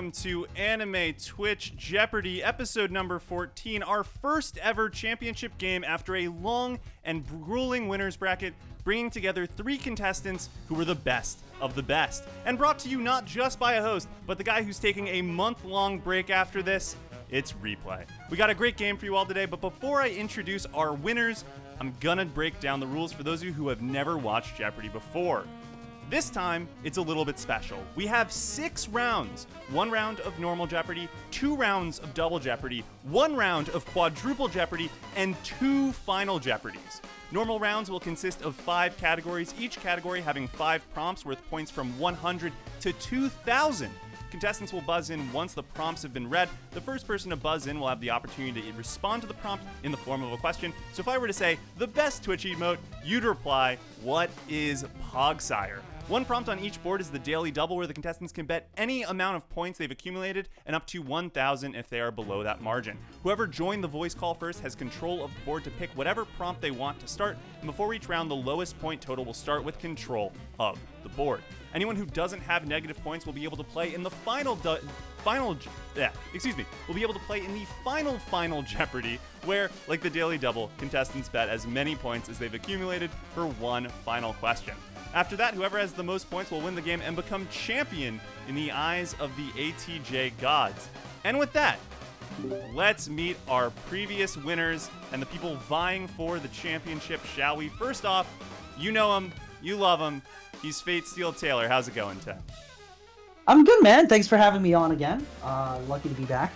welcome to Anime Twitch Jeopardy, episode number 14, our first ever championship game after a long and grueling winners bracket, bringing together 3 contestants who were the best of the best. And brought to you not just by a host, but the guy who's taking a month-long break after this. It's Replay. We got a great game for you all today, but before I introduce our winners, I'm gonna break down the rules for those of you who have never watched Jeopardy before. This time, it's a little bit special. We have 6 rounds. 1 round of normal Jeopardy, 2 rounds of double Jeopardy, 1 round of quadruple Jeopardy, and 2 final Jeopardies. Normal rounds will consist of 5 categories, each category having 5 prompts worth points from 100 to 2,000. Contestants will buzz in once the prompts have been read. The first person to buzz in will have the opportunity to respond to the prompt in the form of a question. So if I were to say, the best Twitch emote, you'd reply, what is Pogsire? 1 prompt on each board is the daily double, where the contestants can bet any amount of points they've accumulated and up to 1,000 if they are below that margin. Whoever joined the voice call first has control of the board to pick whatever prompt they want to start, and before each round, the lowest point total will start with control of the board. Anyone who doesn't have negative points will be able to play in the final Jeopardy, where, like the daily double, contestants bet as many points as they've accumulated for 1 final question. After that, whoever has the most points will win the game and become champion in the eyes of the ATJ gods. And with that, let's meet our previous winners and the people vying for the championship, shall we? First off, you know him, you love him. He's FateSteelTaylor. How's it going, Ted? I'm good, man. Thanks for having me on again. Lucky to be back.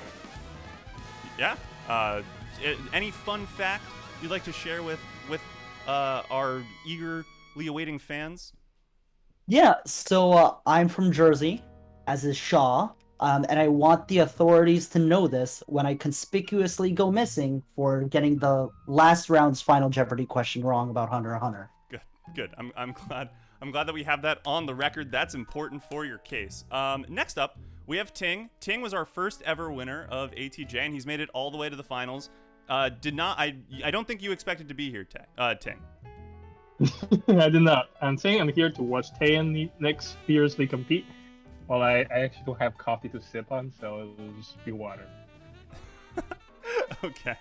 Yeah. Any fun fact you'd like to share with our eagerly awaiting fans? Yeah, so I'm from Jersey, as is Shaw, and I want the authorities to know this when I conspicuously go missing for getting the last round's final Jeopardy question wrong about Hunter x Hunter. Good. I'm glad that we have that on the record. That's important for your case. Next up, we have Ting. Ting was our first ever winner of ATJ, and he's made it all the way to the finals. I don't think you expected to be here, Ting. I did not. I'm saying I'm here to watch Tzhou and Nix fiercely compete. Well, I actually don't have coffee to sip on, so it'll just be water. Okay.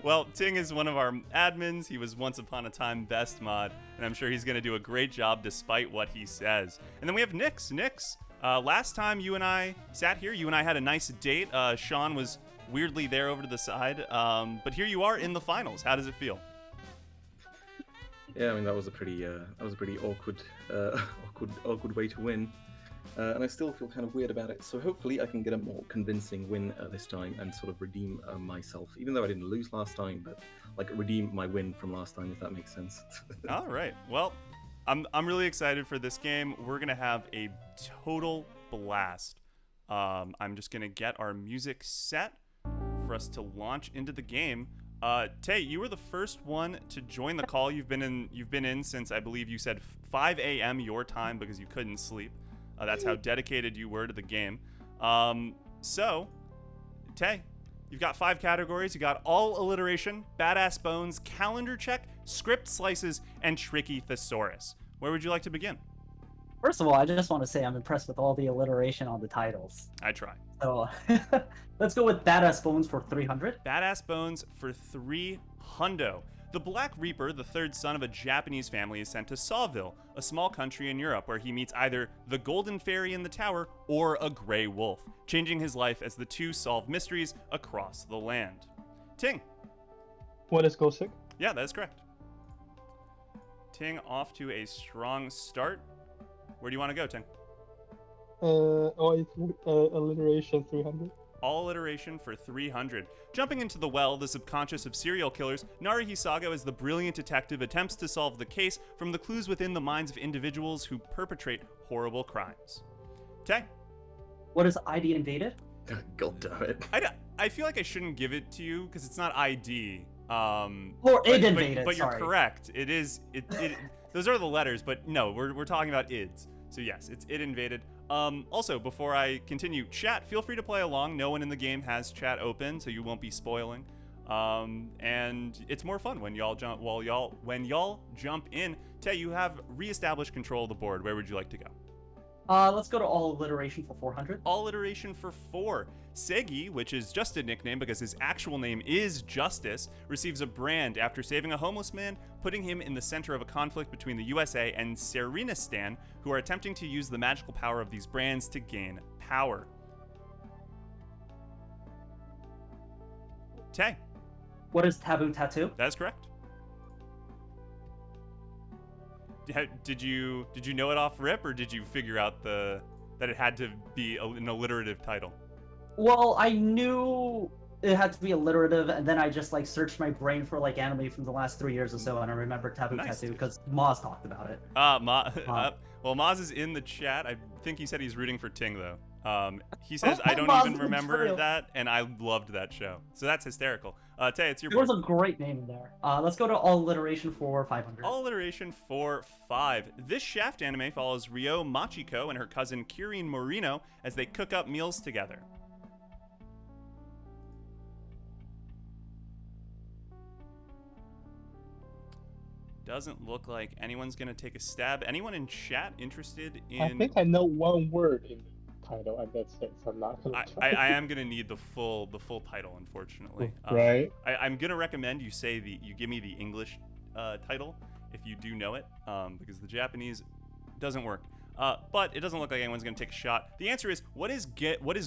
Well, Ting is one of our admins. He was once upon a time best mod, and I'm sure he's going to do a great job despite what he says. And then we have Nix. Nix, last time you and I sat here, you and I had a nice date. Sean was weirdly there over to the side, but here you are in the finals. How does it feel? Yeah, I mean that was a pretty awkward way to win, and I still feel kind of weird about it. So hopefully I can get a more convincing win this time and sort of redeem myself, even though I didn't lose last time, but like redeem my win from last time, if that makes sense. All right. Well, I'm really excited for this game. We're gonna have a total blast. I'm just gonna get our music set for us to launch into the game. Tay, you were the first one to join the call. You've been in since, I believe you said 5 a.m. your time because you couldn't sleep. That's how dedicated you were to the game. So, Tay, you've got 5 categories. You got all alliteration, badass bones, calendar check, script slices, and tricky thesaurus. Where would you like to begin? First of all, I just want to say I'm impressed with all the alliteration on the titles. I try. So let's go with Badass Bones for 300. Badass Bones for 300. The Black Reaper, the 3rd son of a Japanese family, is sent to Sawville, a small country in Europe where he meets either the Golden Fairy in the Tower or a Grey Wolf, changing his life as the two solve mysteries across the land. Ting. What is Go Sick? Yeah, that is correct. Ting off to a strong start. Where do you want to go, Ting? Alliteration 300. All alliteration for 300. Jumping into the well, the subconscious of serial killers, Nari Hisago, as the brilliant detective, attempts to solve the case from the clues within the minds of individuals who perpetrate horrible crimes. Tay? What is ID invaded? God damn it. I feel like I shouldn't give it to you because it's not ID. Or id invaded, but you're sorry. correct. It is. Those are the letters, but no, we're talking about ids. So yes, it's id invaded. Also, before I continue, chat, feel free to play along. No one in the game has chat open, so you won't be spoiling. And it's more fun when y'all jump jump in. Tay, you have reestablished control of the board. Where would you like to go? Let's go to all alliteration for 400. All iteration for 4. Segi, which is just a nickname because his actual name is Justice, receives a brand after saving a homeless man, putting him in the center of a conflict between the USA and Serenistan, who are attempting to use the magical power of these brands to gain power. Tay. What is Taboo Tattoo? That is correct. Did you know it off rip, or did you figure out that it had to be an alliterative title? Well, I knew it had to be alliterative, and then I just like searched my brain for like anime from the last 3 years or so, and I remembered Taboo Nice. Tattoo because Moz talked about it. Well, Maz is in the chat. I think he said he's rooting for Ting though. He says Oh, I don't Maz even is remember real. that, and I loved that show. So that's hysterical. Tay, it's your There was board. a great name in there. Let's go to all alliteration for 500. All alliteration for 5. This Shaft anime follows Rie Matsumoto and her cousin Kirin Morino as they cook up meals together. Doesn't look like anyone's gonna take a stab. Anyone in chat interested in? I think I know one word in the title, and that's it. So I'm not gonna try. I am gonna need the full title, unfortunately. Right. I'm gonna recommend you give me the English title if you do know it, because the Japanese doesn't work. But it doesn't look like anyone's gonna take a shot. The answer is what is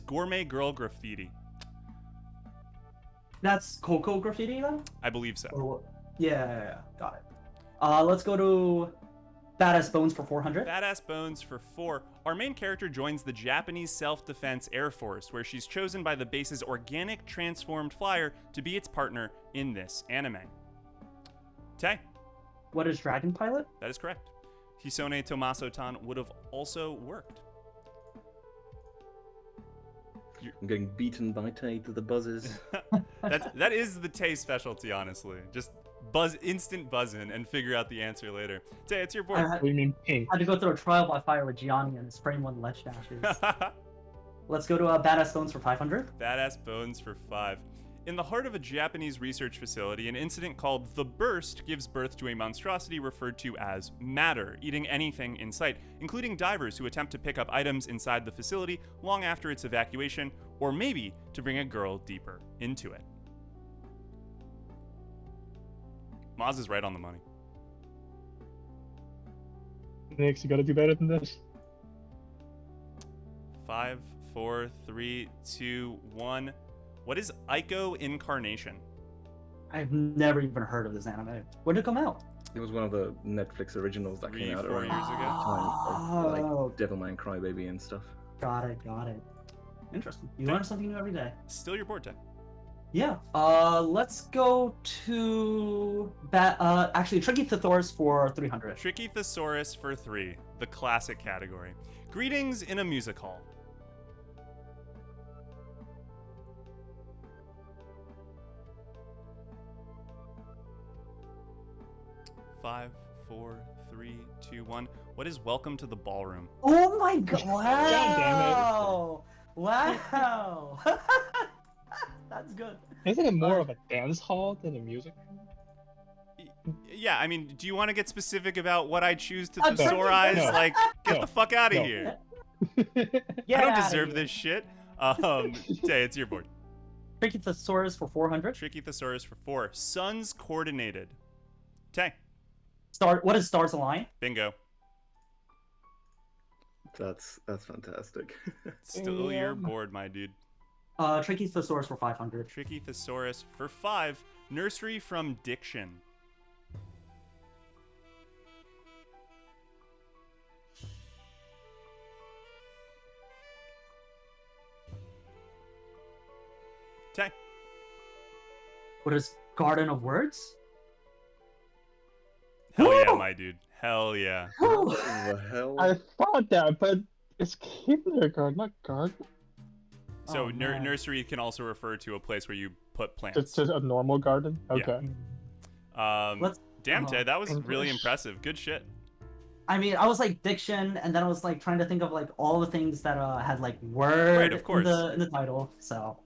gourmet girl graffiti? That's Coco Graffiti, then? I believe so. Or what? Yeah, got it. Let's go to Badass Bones for 400. Badass Bones for 4. Our main character joins the Japanese Self-Defense Air Force, where she's chosen by the base's organic transformed flyer to be its partner in this anime. Tay, What is Dragon Pilot? that is correct. Hisone Tomaso-tan would have also worked. I'm getting beaten by Tay to the buzzes. That is the Tay specialty, honestly. Just instant buzz in and figure out the answer later. Tay, it's your board. What do you mean pink? Had to go through a trial by fire with Gianni and spraying one ledge dashes. Let's go to Badass Bones for 500. Badass Bones for 5. In the heart of a Japanese research facility, an incident called the Burst gives birth to a monstrosity referred to as matter, eating anything in sight, including divers who attempt to pick up items inside the facility long after its evacuation, or maybe to bring a girl deeper into it. Maz is right on the money. Nix, you gotta do better than this. 5, 4, 3, 2, 1. What is A.I.C.O Incarnation? I've never even heard of this anime. When did it come out? It was one of the Netflix originals that 3, came out 4 around years the ago. time of Oh. like Devilman Crybaby and stuff. Got it. Interesting. You learn something new every day. Still your board, Tay. Yeah. Let's go to actually Tricky Thesaurus for 300. Tricky Thesaurus for 3, the classic category. Greetings in a music hall. Five, 4, 3, 2, 1. What is Welcome to the Ballroom? Oh my god! God Wow! That's good. Isn't it more of a dance hall than a music? Yeah, I mean, do you want to get specific about what I choose to No. thesaurize? No. Like, get No. the fuck out of No. here. Get I don't outta deserve here. this shit. Tay, it's your board. Tricky Thesaurus for 400. Tricky Thesaurus for 4. Suns Coordinated. Tay, What is Stars Align? bingo. That's fantastic. Still your Damn. board, my dude. Tricky Thesaurus for 500. Tricky Thesaurus for 5. Nursery from Diction. Tay. What is Garden of Words? Hell yeah, Woo! my dude. Hell yeah. What the hell? I thought that, but it's kindergarten, not garden. So Oh, man. nursery can also refer to a place where you put plants. It's just a normal garden. Yeah. Okay. Let's- Damn, Tay, that was English. really impressive. Good shit. I mean, I was like diction, and then I was like trying to think of like all the things that had like word Right, of course. in the title. So,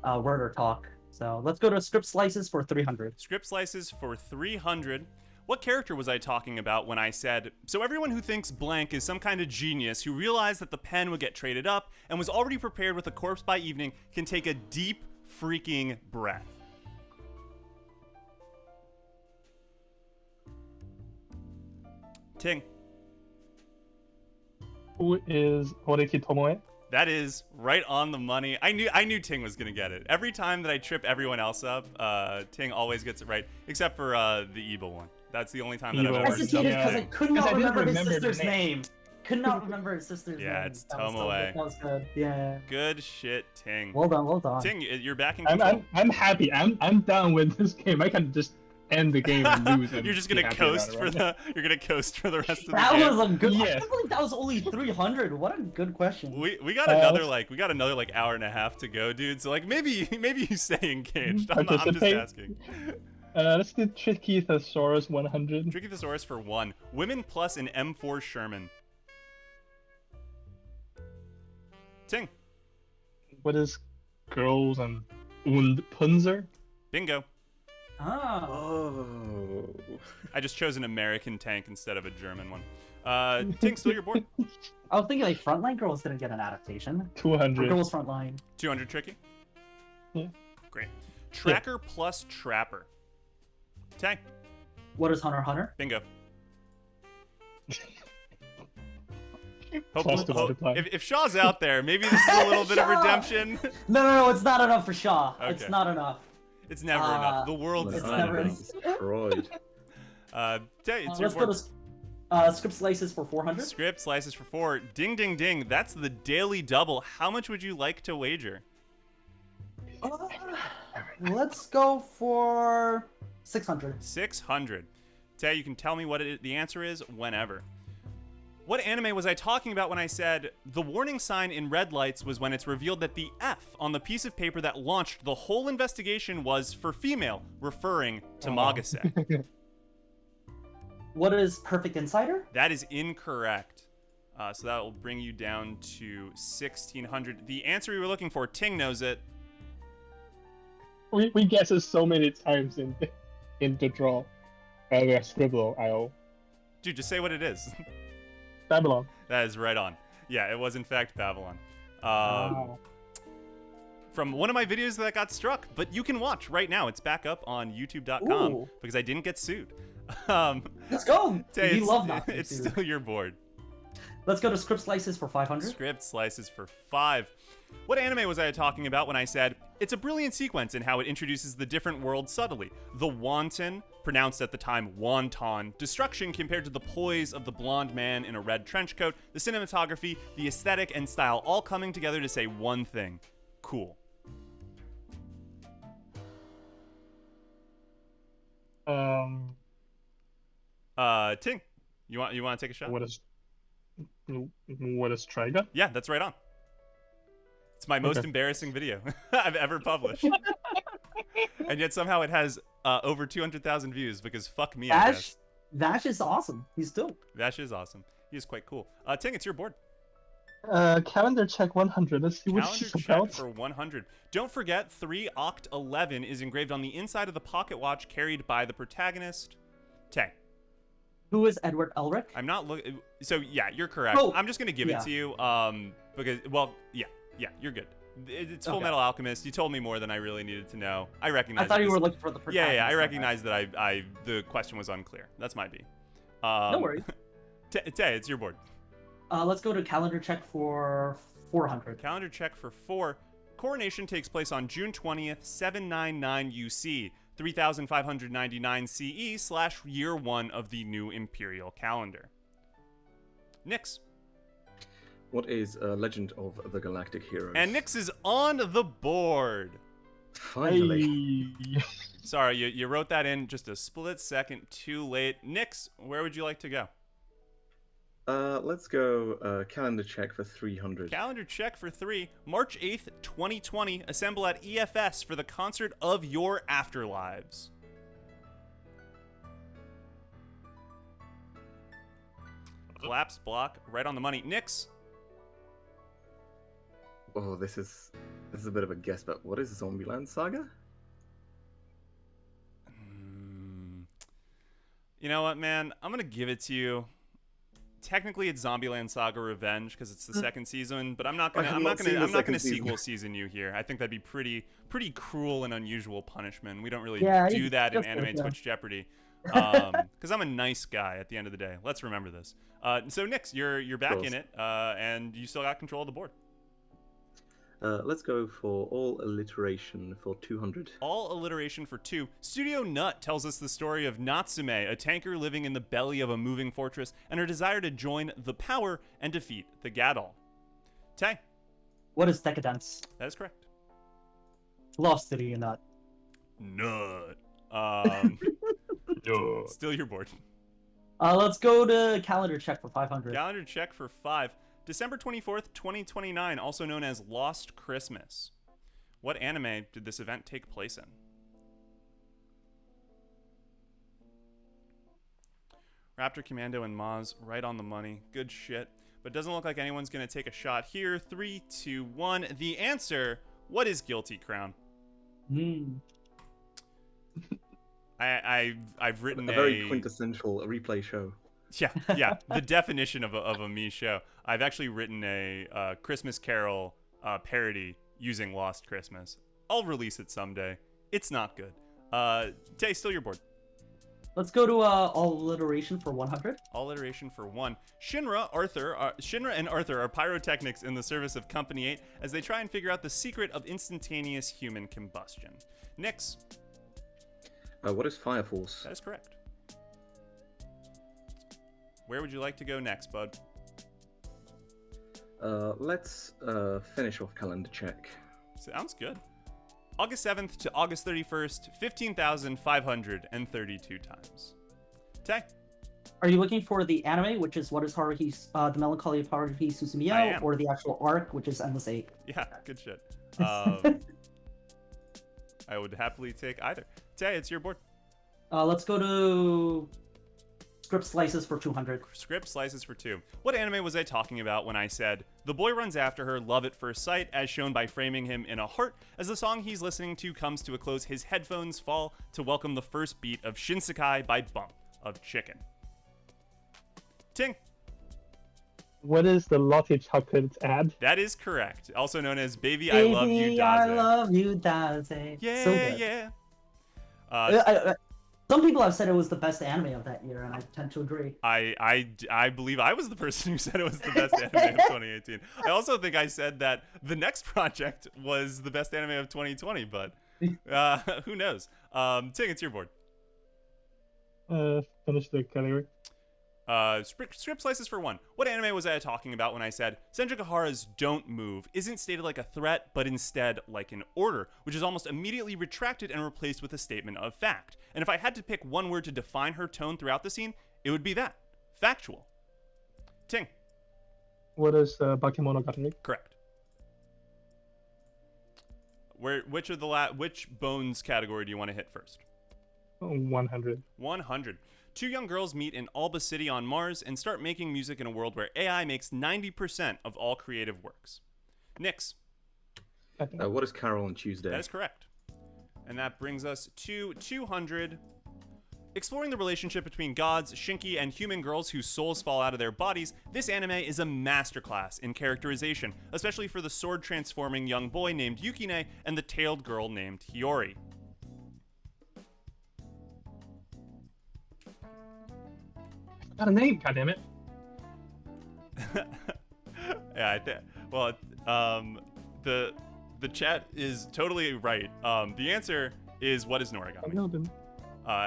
word or talk. So let's go to Script Slices for 300. Script slices for 300. What character was I talking about when I said, so everyone who thinks blank is some kind of genius who realized that the pen would get traded up and was already prepared with a corpse by evening can take a deep freaking breath. Ting. Who is Oreki Tomoe? That is right on the money. I knew Ting was gonna get it. Every time that I trip everyone else up, Ting always gets it right, except for the evil one. That's the only time that I've Evil. ever. I hesitated because I could not remember his remember the sister's name. name. Could not remember his sister's name. Yeah, it's That was so Tomoe. good. That was good. Yeah. Good shit, Ting. Well done. Ting, you're back in control. I'm happy. I'm done with this game. I can just end the game and lose. And You're just be gonna happy coast about it, for right? you're gonna coast for the rest of the That game. was a good. I Yeah. can't believe that was only 300. What a good question. We got another like hour and a half to go, dude. So like maybe you stay engaged. I'm just Participate. asking. Let's do Tricky Thesaurus 100. Tricky Thesaurus for 1. Women plus an M4 Sherman. Ting. What is girls and Punzer? Bingo. Ah. Oh. I just chose an American tank instead of a German one. Ting, still your board. I was thinking like Frontline Girls didn't get an adaptation. 200. Girls Frontline. 200 Tricky. Yeah. Great. Tracker plus Trapper. Tang. What is Hunter x Hunter? Bingo. Plus to multiply. If Shaw's out there, maybe this is a little bit of Shaw! redemption. No, it's not enough for Shaw. Okay. It's not enough. It's never enough. The world's It's not never enough. destroyed. Tay, it's your Let's go board. to Script Slices for 400. Script slices for 4. Ding, ding, ding. That's the daily double. How much would you like to wager? Let's go for 600. 600. Tay, you can tell me what the answer is whenever. What anime was I talking about when I said the warning sign in red lights was when it's revealed that the F on the piece of paper that launched the whole investigation was for female, referring to Magase? What is Perfect Insider? That is incorrect. So that will bring you down to 1600. The answer we were looking for, Ting knows it. We guessed it so many times in the draw. Scribble IO. Dude, just say what it is. Babylon. That is right on. Yeah, it was in fact Babylon. Wow. From one of my videos that got struck, but you can watch right now. It's back up on youtube.com Ooh. because I didn't get sued. Let's go. Tay, We love not it's getting still your board. Let's go to Script Slices for 500. Script slices for 5. What anime was I talking about when I said it's a brilliant sequence in how it introduces the different worlds subtly? The wanton, pronounced at the time wonton, destruction compared to the poise of the blonde man in a red trench coat, the cinematography, the aesthetic and style all coming together to say one thing: cool. Ting, you want to take a shot? What is Trigun? Yeah, that's right on. It's my most Okay. embarrassing video I've ever published. And yet somehow it has over 200,000 views because fuck me, I guess. Vash is awesome. He's dope. Vash is awesome. He is quite cool. Ting, it's your board. Calendar check 100. Let's see what Calendar she's check about. for 100. Don't forget, 3 Oct 11 is engraved on the inside of the pocket watch carried by the protagonist. Tay. Who is Edward Elric? I'm not looking. So yeah, you're correct. Oh, I'm just gonna give it yeah. to you. Because yeah, you're good. It's Full Okay. Metal Alchemist. You told me more than I really needed to know. I recognize. I thought you this- were looking for the protagonist. Yeah, I okay. recognize that I the question was unclear. That's my B. No worries. Tay, it's your board. Let's go to Calendar Check for 400. Calendar check for 4. Coronation takes place on June 20th, 799 UC, 3599 CE / year 1 of the new imperial calendar. Nix. What is Legend of the Galactic Heroes? And Nix is on the board. Finally. Hey. Sorry, you wrote that in just a split second too late. Nix, where would you like to go? Let's go calendar check for 300. Calendar check for 3. March 8th, 2020. Assemble at EFS for the concert of your afterlives. Collapsed block, right on the money. Nix. Oh, this is a bit of a guess, but what is Zombieland Saga? You know what, man? I'm gonna give it to you. Technically, it's Zombieland Saga Revenge because it's the second season, but I'm not gonna sequel season you here. I think that'd be pretty cruel and unusual punishment. We don't really do that in anime Twitch Jeopardy. Because I'm a nice guy at the end of the day. Let's remember this. So Nix, you're back in it, and you still got control of the board. Let's go for all alliteration for 200. All alliteration for 2. Studio Nut tells us the story of Natsume, a tanker living in the belly of a moving fortress, and her desire to join the power and defeat the Gadol. Tay. What is Deca-Dence? That is correct. Lost Studio Nut. Nut. Still your board. Let's go to calendar check for 500. Calendar check for 5. December 24th, 2029, also known as Lost Christmas. What anime did this event take place in? Raptor Commando and Maz, right on the money. Good shit. But doesn't look like anyone's going to take a shot here. 3, 2, 1. The answer, what is Guilty Crown? I've written a very quintessential replay show. Yeah. The definition of a me show. I've actually written a Christmas Carol parody using Lost Christmas. I'll release it someday. It's not good. Tay, still your board. Let's go to all alliteration for 100. All alliteration for 1. Shinra and Arthur are pyrotechnics in the service of Company 8 as they try and figure out the secret of instantaneous human combustion. Nix. What is Fire Force? That is correct. Where would you like to go next, bud? Let's finish off calendar check. Sounds good. August 7th to August 31st, 15,532 times. Tay. Are you looking for the anime, which is What is Haruhi's, The Melancholy of Haruhi Suzumiya, or the actual arc, which is Endless 8? Yeah, good shit. I would happily take either. Tay, it's your board. Let's go to Script Slices for 200. Script Slices for 2. What anime was I talking about when I said, the boy runs after her, love at first sight, as shown by framing him in a heart? As the song he's listening to comes to a close, his headphones fall to welcome the first beat of Shinsekai by Bump of Chicken. Ting. What is the Lottie Chocolate ad? That is correct. Also known as Baby, I Love You, Daze. I love you, Daze. Yeah, so good. yeah. Some people have said it was the best anime of that year, and I tend to agree. I believe I was the person who said it was the best anime of 2018. I also think I said that the next project was the best anime of 2020, but who knows? Ting, it's your board. Finish the category. Script Slices for 1. What anime was I talking about when I said Senjukahara's "don't move" isn't stated like a threat, but instead like an order, which is almost immediately retracted and replaced with a statement of fact? And if I had to pick one word to define her tone throughout the scene, it would be that. Factual. Ting. What is Bakemonogatari? Correct. Which bones category do you want to hit first? 100. 100. 2 young girls meet in Alba City on Mars and start making music in a world where AI makes 90% of all creative works. Nix. What is Carole on Tuesday? That is correct. And that brings us to 200. Exploring the relationship between gods, Shinki, and human girls whose souls fall out of their bodies, this anime is a masterclass in characterization, especially for the sword-transforming young boy named Yukine and the tailed girl named Hiyori. Got a name, goddammit. Yeah, the chat is totally right. The answer is what is Noragami.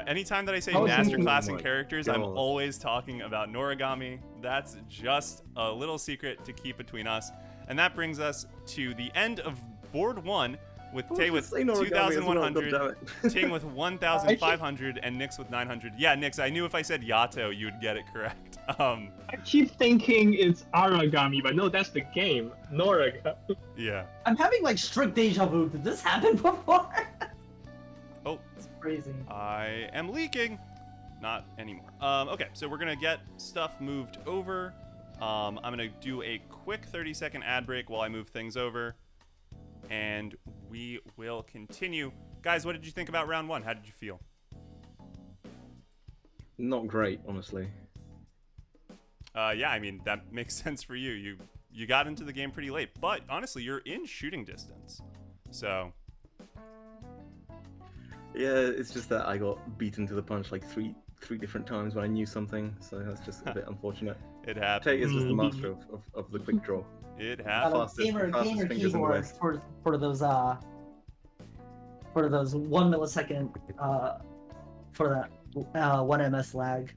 Anytime that I say masterclass in characters, I'm always talking about Noragami. That's just a little secret to keep between us. And that brings us to the end of board 1 with Tay with 2,100, Ting with 1,500, and Nix with 900. Yeah, Nix, I knew if I said Yato, you would get it correct. I keep thinking it's Aragami, but no, that's the game. Noragami. Yeah. I'm having like strict deja vu. Did this happen before? Oh. It's crazy. I am leaking. Not anymore. Okay, so we're going to get stuff moved over. I'm going to do a quick 30-second ad break while I move things over. And we will continue. Guys, what did you think about round 1? How did you feel? Not great, honestly. Yeah, I mean that makes sense for you. You got into the game pretty late, but honestly, you're in shooting distance. So Yeah, it's just that I got beaten to the punch like three different times when I knew something, so that's just a bit unfortunate. it Tay happened. is just the master of the quick draw. It Got happened. a Fastest gamer fingers in the keyboard West. for those 1 millisecond for that 1 ms lag.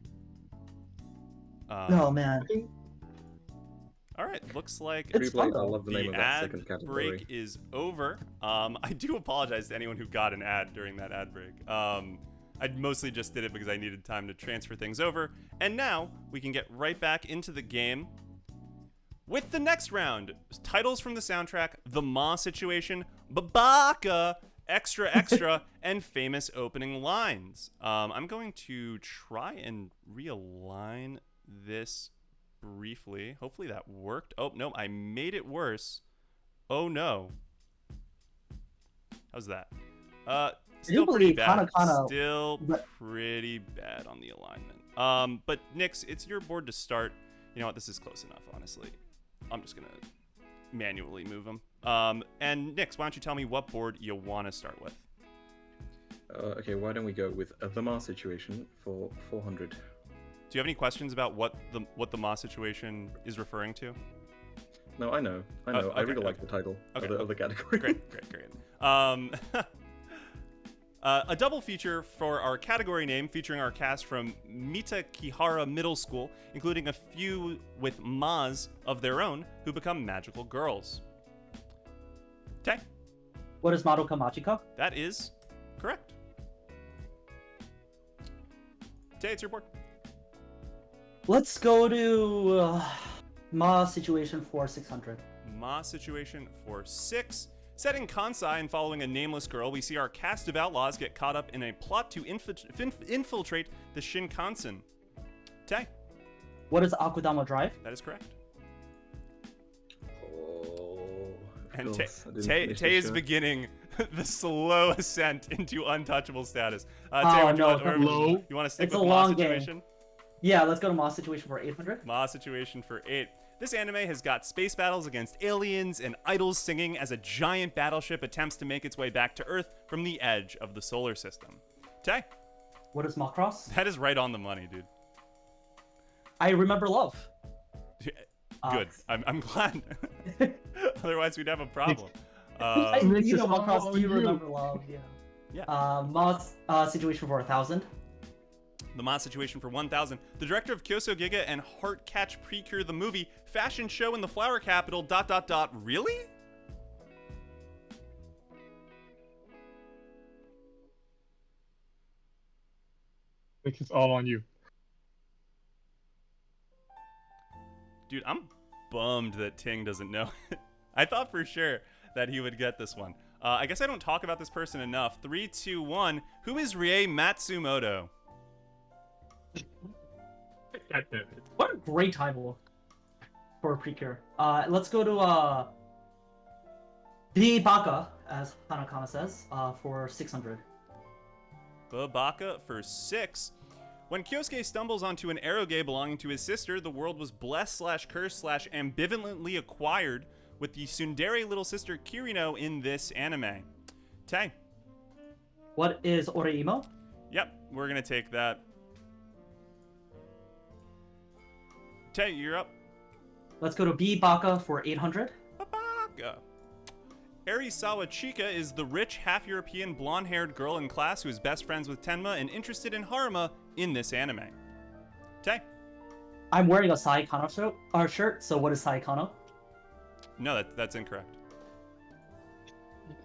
Oh man. All right, looks like It's fun, Blades, I though. love the name the of that ad second category. break is over. I do apologize to anyone who got an ad during that ad break. I mostly just did it because I needed time to transfer things over. And now we can get right back into the game with the next round. Titles from the soundtrack: The Ma Situation, Babaka, Extra Extra, and famous opening lines. I'm going to try and realign this briefly. Hopefully that worked. Oh, no, I made it worse. Oh, no. How's that? Still pretty bad. Still pretty bad on the alignment. But Nix, it's your board to start. You know what? This is close enough, honestly. I'm just going to manually move them. And Nix, why don't you tell me what board you want to start with? Okay, why don't we go with the Ma Situation for 400? Do you have any questions about what the Ma Situation is referring to? No, I know. Okay, I really like the title of the category. Great. A double feature for our category name, featuring our cast from Mita Kihara Middle School, including a few with Mas of their own who become magical girls. Okay, What is Madoka Magica? that is correct. Tay, it's your board. Let's go to Ma Situation for 600. Ma Situation for 6. Set in Kansai and following a nameless girl, we see our cast of outlaws get caught up in a plot to infiltrate the Shinkansen. Tay, What is Akudama Drive? that is correct. Oh, of And course, I didn't Tay finish is this, beginning the slow ascent into untouchable status. Tay, Oh, no, hello? you want to stick It's with a Ma long game. Situation? Yeah, let's go to Ma Situation for 800. Ma Situation for 8. This anime has got space battles against aliens and idols singing as a giant battleship attempts to make its way back to Earth from the edge of the solar system. Tay, What is Macross? that is right on the money, dude. I Remember Love. Good. I'm glad. Otherwise, we'd have a problem. This You is know Macross, all do you you. remember Love? Yeah. Yeah. Ma Situation for 1000. The Ma Situation for 1000. The director of Kyoso Giga and Heart Catch Precure the movie, fashion show in the flower capital, ... Really? This is all on you. Dude, I'm bummed that Ting doesn't know. I thought for sure that he would get this one. I guess I don't talk about this person enough. 3, 2, 1. Who is Rie Matsumoto? What a great title for a Precure. Let's go to the Baka, as Hanakana says, for 600. Babaka for 6. When Kyosuke stumbles onto an eroge belonging to his sister, the world was blessed / cursed / ambivalently acquired with the tsundere little sister Kirino in this anime. Tay. What is Oreimo? Yep, we're gonna take that. Tay, you're up. Let's go to B Baka for 800. Babaka. Arisawa Chika is the rich, half-European, blonde-haired girl in class who is best friends with Tenma and interested in Haruma in this anime. Tay. I'm wearing a Saikano shirt, so what is Saikano? No, that's incorrect.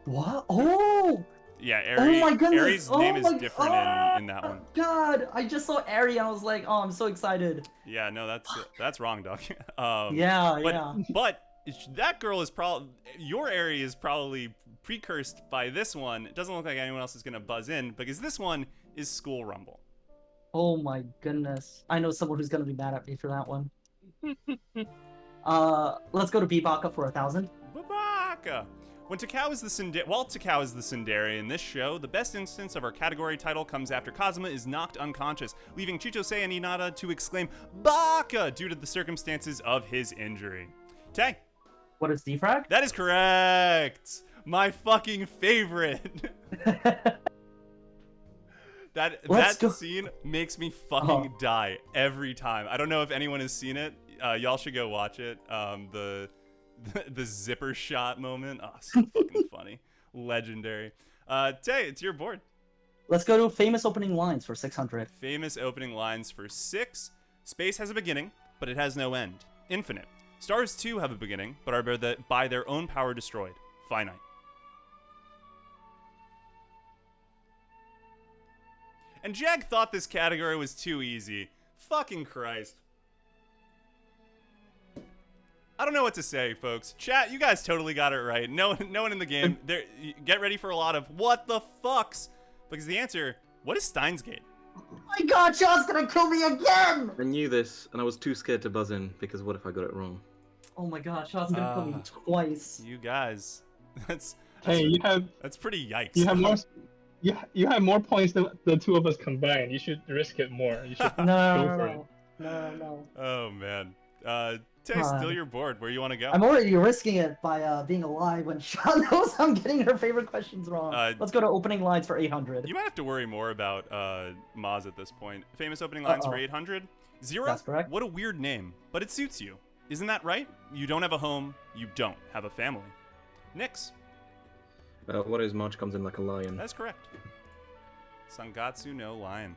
What? Oh! Yeah, Oh my goodness! Aries' name is different in that one. God, I just saw Ari and I was like, oh, I'm so excited. Yeah, no, that's wrong, dog. But that girl is probably, your area is probably precursed by this one. It doesn't look like anyone else is gonna buzz in because this one is School Rumble. Oh my goodness. I know someone who's gonna be mad at me for that one. Let's go to B Baka for 1000. Babaka. While Takao is the tsundere in this show, the best instance of our category title comes after Kazuma is knocked unconscious, leaving Chichosei and Hinata to exclaim "Baka!" due to the circumstances of his injury. Tay. What is defrag? That is correct. My fucking favorite. that scene makes me fucking die every time. I don't know if anyone has seen it. Y'all should go watch it. The zipper shot moment. Oh, so fucking funny. Legendary. Tay, it's your board. Let's go to famous opening lines for 600. Famous opening lines for 6. Space has a beginning, but it has no end. Infinite. Stars too have a beginning, but are by their own power destroyed. Finite. And Jag thought this category was too easy. Fucking Christ. I don't know what to say, folks. Chat, you guys totally got it right. No one in the game. Get ready for a lot of what the fucks, because the answer, what is Steins Gate? Oh my god, Shaw's gonna kill me again! I knew this, and I was too scared to buzz in, because what if I got it wrong? Oh my god, Shaw's gonna kill me twice. You guys, that's pretty yikes. You have more points than the two of us combined. You should risk it more. You should go for it. No. Oh man. Tay, still your board. Where you want to go? I'm already risking it by being alive when Shaw knows I'm getting her favorite questions wrong. Let's go to opening lines for 800. You might have to worry more about Maz at this point. Famous opening lines for 800. Zero. That's correct. What a weird name, but it suits you. Isn't that right? You don't have a home. You don't have a family. Nix. What is March comes in like a lion? That's correct. Sangatsu no lion.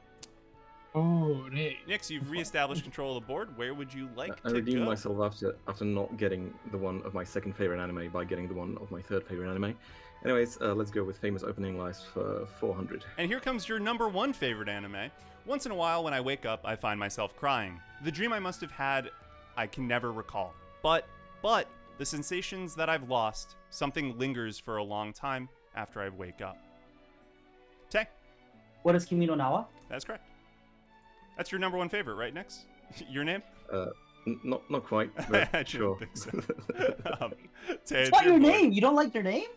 Oh, Rie. Nix, you've reestablished control of the board. Where would you like I to redeemed go? myself after not getting the one of my second favorite anime by getting the one of my third favorite anime. Anyways, let's go with famous opening lines for 400. And here comes your number 1 favorite anime. Once in a while, when I wake up, I find myself crying. The dream I must have had, I can never recall. But the sensations that I've lost, something lingers for a long time after I wake up. Tay. What is Kimi no Nawa? That's correct. That's your number 1 favorite, right, Nix? Your name? Not quite, but I sure. think so. Tay, It's not your board. name. You don't like your name?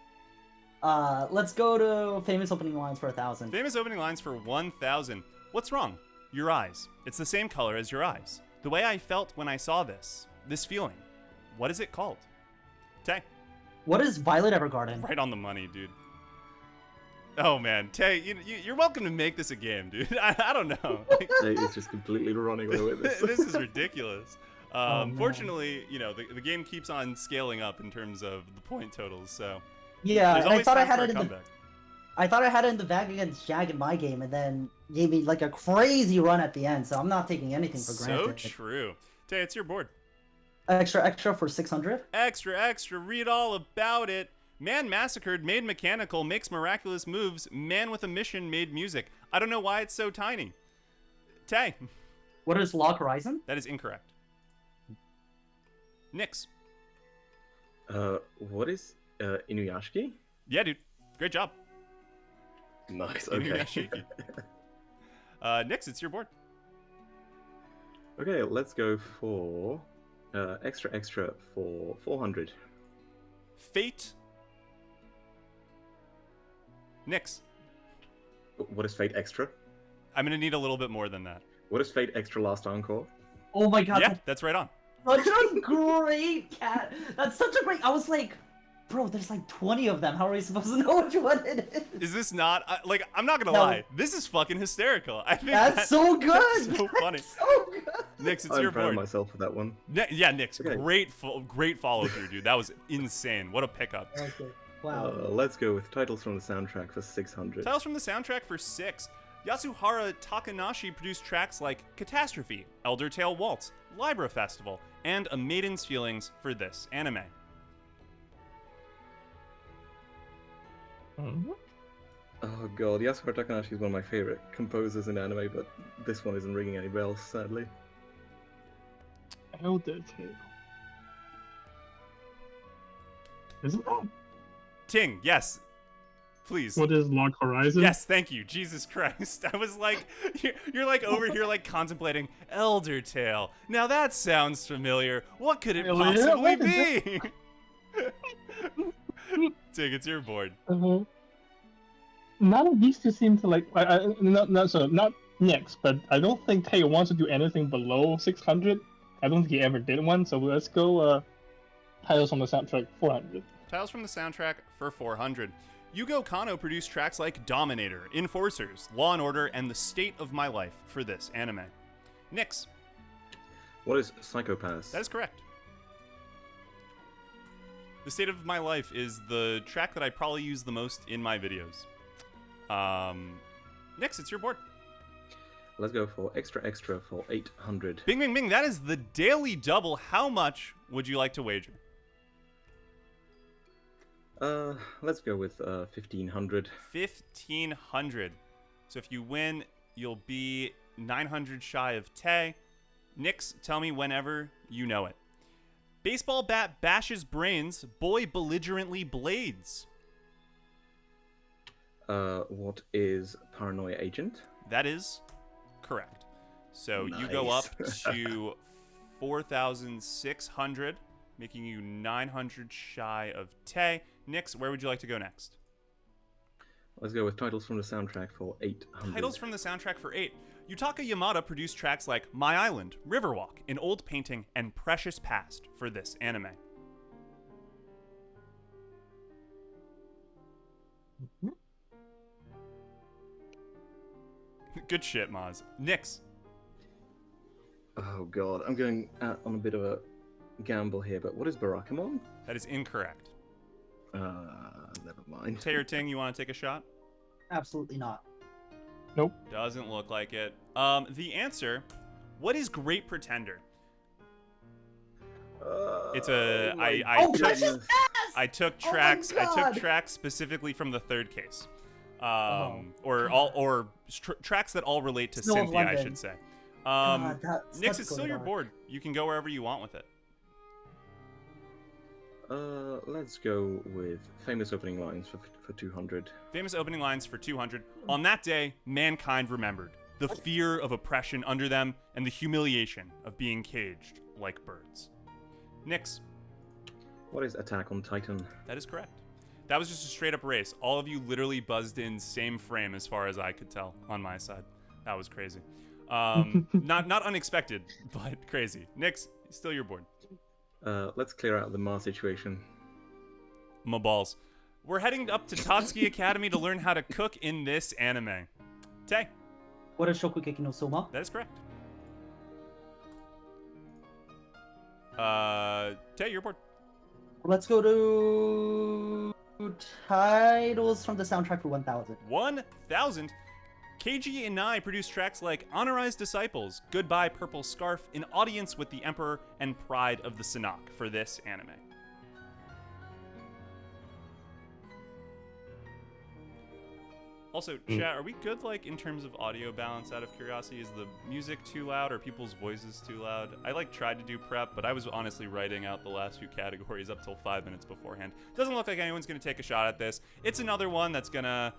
Let's go to famous opening lines for 1,000. Famous opening lines for 1,000. What's wrong? Your eyes. It's the same color as your eyes. The way I felt when I saw this feeling. What is it called? Tay. What is Violet Evergarden? Right on the money, dude. Oh man, Tay, you're welcome to make this a game, dude. I don't know. Like, Tay is just completely running away with this. this is ridiculous. Oh, fortunately, the game keeps on scaling up in terms of the point totals, so Yeah, there's and I always thought I time had for it a in the comeback. I thought I had it in the bag against Jag in my game, and then gave me like a crazy run at the end. So I'm not taking anything for granted. So true. Tay, it's your board. Extra for 600. Extra, read all about it. Man massacred, made mechanical, makes miraculous moves. Man with a mission made music. I don't know why it's so tiny. Tay. What is Log Horizon? That is incorrect. Nix. What is Inuyashiki? Yeah, dude. Great job. Nice, okay. Inuyashiki. Nix, it's your board. Okay, let's go for extra for 400. Fate. Nix. What is Fate Extra? I'm going to need a little bit more than that. What is Fate Extra Last Encore? Oh my god, Yeah, that's right on. that's such a great cat. That's such a great. I was like, bro, there's like 20 of them. How are we supposed to know which one it is? Is this not I'm not gonna No. lie, this is fucking hysterical. I think That's so good. that's so funny. That's so good. Nix, it's I'm your proud of board. myself for that one. Yeah, Nix, Okay. great follow through, dude. That was insane. What a pickup. Okay. Wow. Let's go with titles from the soundtrack for 600. Titles from the soundtrack for 6. Yasuhara Takanashi produced tracks like Catastrophe, Elder Tale Waltz, Libra Festival, and A Maiden's Feelings for this anime. Oh god, Yasuhara Takanashi is one of my favorite composers in anime, but this one isn't ringing any bells, sadly. Elder Tale. Isn't that? Ting, yes. Please. What is Log Horizon? Yes, thank you. Jesus Christ. I was like, you're like over here like contemplating Elder Tale. Now that sounds familiar. What could it Familiar? possibly What is be? Tig, it's your board. None of these two seem to like. Not Nix, but I don't think Tay wants to do anything below 600. I don't think he ever did one. So let's go. Titles from the soundtrack 400. Titles from the soundtrack for 400. Yugo Kanno produced tracks like Dominator, Enforcers, Law and Order, and The State of My Life for this anime. Nix. What is Psychopaths? That is correct. The State of My Life is the track that I probably use the most in my videos. Nix, it's your board. Let's go for extra for 800. Bing, bing, bing. That is the daily double. How much would you like to wager? Let's go with 1500. 1500. So if you win, you'll be 900 shy of Tay. Nix, tell me whenever you know it. Baseball bat bashes brains. Boy belligerently blades. What is Paranoia Agent? That is correct. So Nice. you go up to 4,600, making you 900 shy of Tay. Nix, where would you like to go next? Let's go with titles from the soundtrack for 800. Titles from the soundtrack for 8. Yutaka Yamada produced tracks like My Island, Riverwalk, An Old Painting, and Precious Past for this anime. Good shit, Maz. Nix. Oh god, I'm going out on a bit of a gamble here, but what is Barakamon? That is incorrect. Never mind. Tay or Ting, you want to take a shot? Absolutely not. Nope. Doesn't look like it. The answer, what is Great Pretender? It's a Precious Past! I took Oh my tracks. I God! took tracks specifically from the third case, Oh, tracks that all relate to Snow of Cynthia, I London. should say. God, that's Nix, such it's a still good your arc. board. You can go wherever you want with it. Let's go with famous opening lines for 200. Famous opening lines for 200. On that day, mankind remembered the fear of oppression under them and the humiliation of being caged like birds. Nix. What is Attack on Titan? That is correct. That was just a straight up race. All of you literally buzzed in same frame as far as I could tell on my side. That was crazy. Not unexpected, but crazy. Nix, still your board. Let's clear out the Mars situation. My balls. We're heading up to Tatsuki Academy to learn how to cook in this anime. Tay, What is Shokugeki no Soma? that is correct. Tay, your board. Let's go to titles from the soundtrack for 1000. 1,000. Keiji Inai produced tracks like Honorized Disciples, Goodbye Purple Scarf, An Audience with the Emperor, and Pride of the Sanak for this anime. Also, chat, are we good, like, in terms of audio balance, out of curiosity? Is the music too loud? Are people's voices too loud? I, tried to do prep, but I was honestly writing out the last few categories up till 5 minutes beforehand. Doesn't look like anyone's gonna take a shot at this. It's another one that's gonna,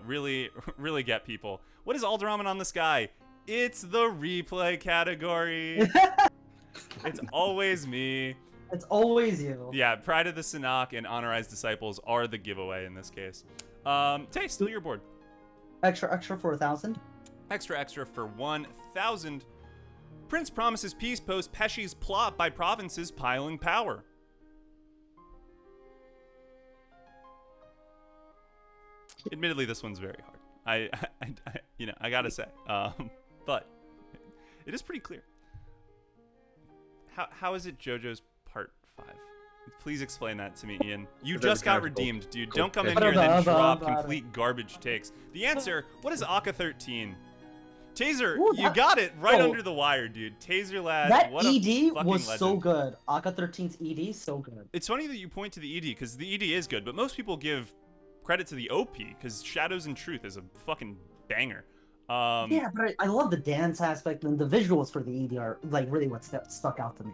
really, really get people. What is Alderamin on the Sky? It's the replay category. It's always me. It's always you. Yeah, Pride of the Sanak and Honorized Disciples are the giveaway in this case. Tay, still your board. Extra for 1000. Extra for 1,000. Prince promises peace post Pesci's plot by provinces piling power. Admittedly, this one's very hard. I gotta say, but it is pretty clear. How is it JoJo's Part 5? Please explain that to me, Ian. You There's just a got character redeemed, called- dude. called Don't come in Pesci. here and then drop Blah, blah, complete garbage takes. The answer, what is A.I.C.O 13? Taser, Ooh, you got it right oh. under the wire, dude. Taser lad, That what a ED fucking was so legend. good. A.I.C.O 13's ED, so good. It's funny that you point to the ED, because the ED is good, but most people give credit to the OP, because Shadows and Truth is a fucking banger. Yeah, but I love the dance aspect, and the visuals for the ED are really what stuck out to me.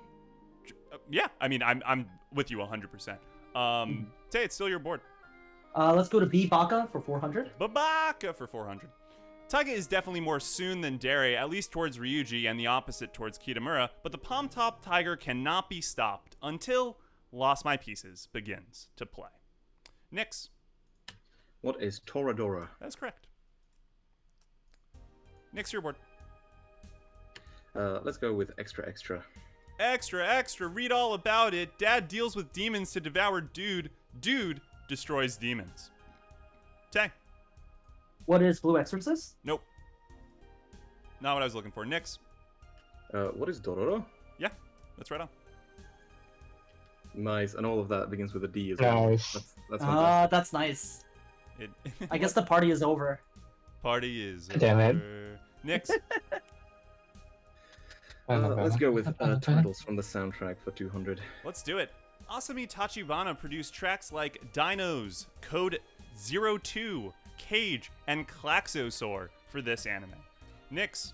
Yeah, I mean, I'm with you 100%. Tay, it's still your board. Let's go to B Baka for 400. Babaka for 400. Taiga is definitely more Soon than Dere, at least towards Ryuji, and the opposite towards Kitamura, but the Palm Top Tiger cannot be stopped until Lost My Pieces begins to play. Nix. What is Toradora? That's correct. Nix, your board. Let's go with extra extra. Extra, extra, read all about it. Dad deals with demons to devour dude. Dude destroys demons. Tay. What is Blue Exorcist? Nope. Not what I was looking for. Nix. What is Dororo? Yeah, that's right on. Nice, and all of that begins with a D as well. Nice. That's fantastic. That's nice. It, I guess the party is over. Party is Damn it. over. Nix. Let's go with titles from the soundtrack for 200. Let's do it. Asami Tachibana produced tracks like Dinos, Code 02, Cage, and Klaxosaur for this anime. Nix.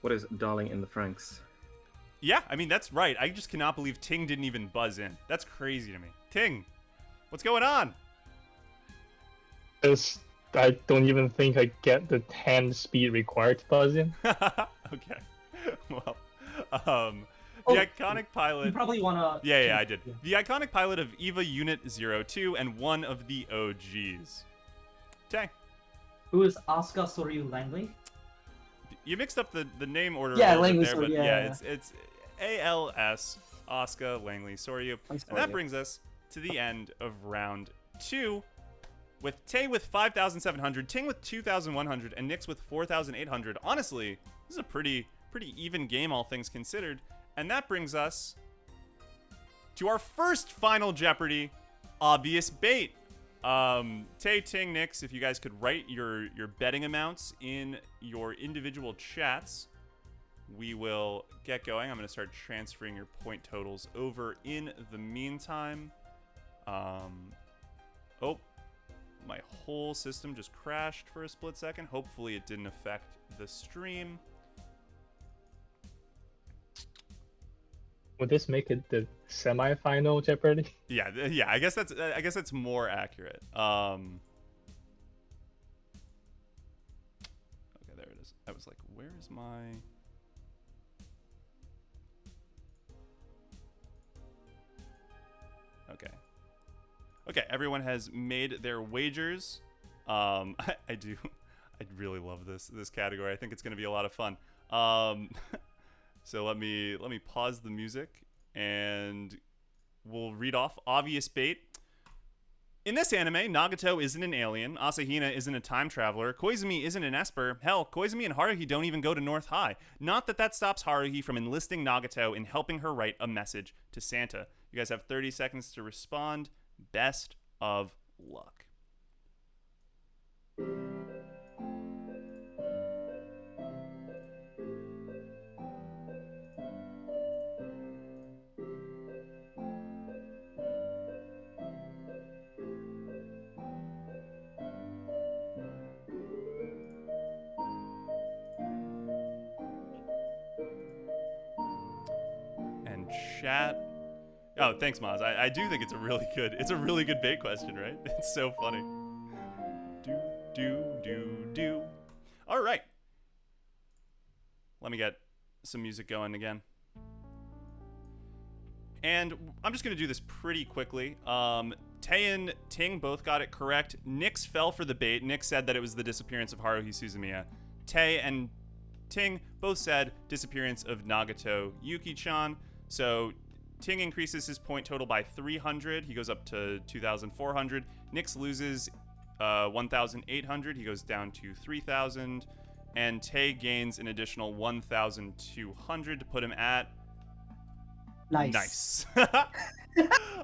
What is Darling in the Franxx? Yeah, I mean, that's right. I just cannot believe Ting didn't even buzz in. That's crazy to me. Ting, what's going on? I don't even think I get the 10 speed required to buzz in. Okay. Well, the iconic pilot... You probably want to... Yeah, I did. The iconic pilot of EVA Unit 02 and one of the OGs. Tang. Who is Asuka Soryu Langley? You mixed up the name order Yeah, a little bit Langley there, Soryu, but yeah. it's ALS, Asuka, Langley, Soryu. And that brings us to the end of round 2, with Tay with 5,700, Ting with 2,100, and Nix with 4,800. Honestly, this is a pretty even game, all things considered. And that brings us to our first final Jeopardy, Obvious Bait. Tay, Ting, Nix, if you guys could write your betting amounts in your individual chats, we will get going. I'm going to start transferring your point totals over in the meantime. Oh, my whole system just crashed for a split second. Hopefully it didn't affect the stream. Would this make it the semi-final Jeopardy? Yeah. I guess that's more accurate. Okay, there it is. I was like, where is my... Okay, everyone has made their wagers. I really love this category. I think it's going to be a lot of fun. So let me pause the music and we'll read off Obvious Bait. In this anime, Nagato isn't an alien, Asahina isn't a time traveler, Koizumi isn't an Esper, hell, Koizumi and Haruhi don't even go to North High. Not that stops Haruhi from enlisting Nagato in helping her write a message to Santa. You guys have 30 seconds to respond. Best of luck. And chat. Oh, thanks, Maz. I do think it's a really good bait question, right? It's so funny. Do. All right. Let me get some music going again. And I'm just going to do this pretty quickly. Tay and Ting both got it correct. Nix fell for the bait. Nix said that it was the disappearance of Haruhi Suzumiya. Tay and Ting both said disappearance of Nagato Yuki-chan. So Ting increases his point total by 300. He goes up to 2,400. Nix loses 1,800. He goes down to 3,000. And Tay gains an additional 1,200 to put him at... Nice.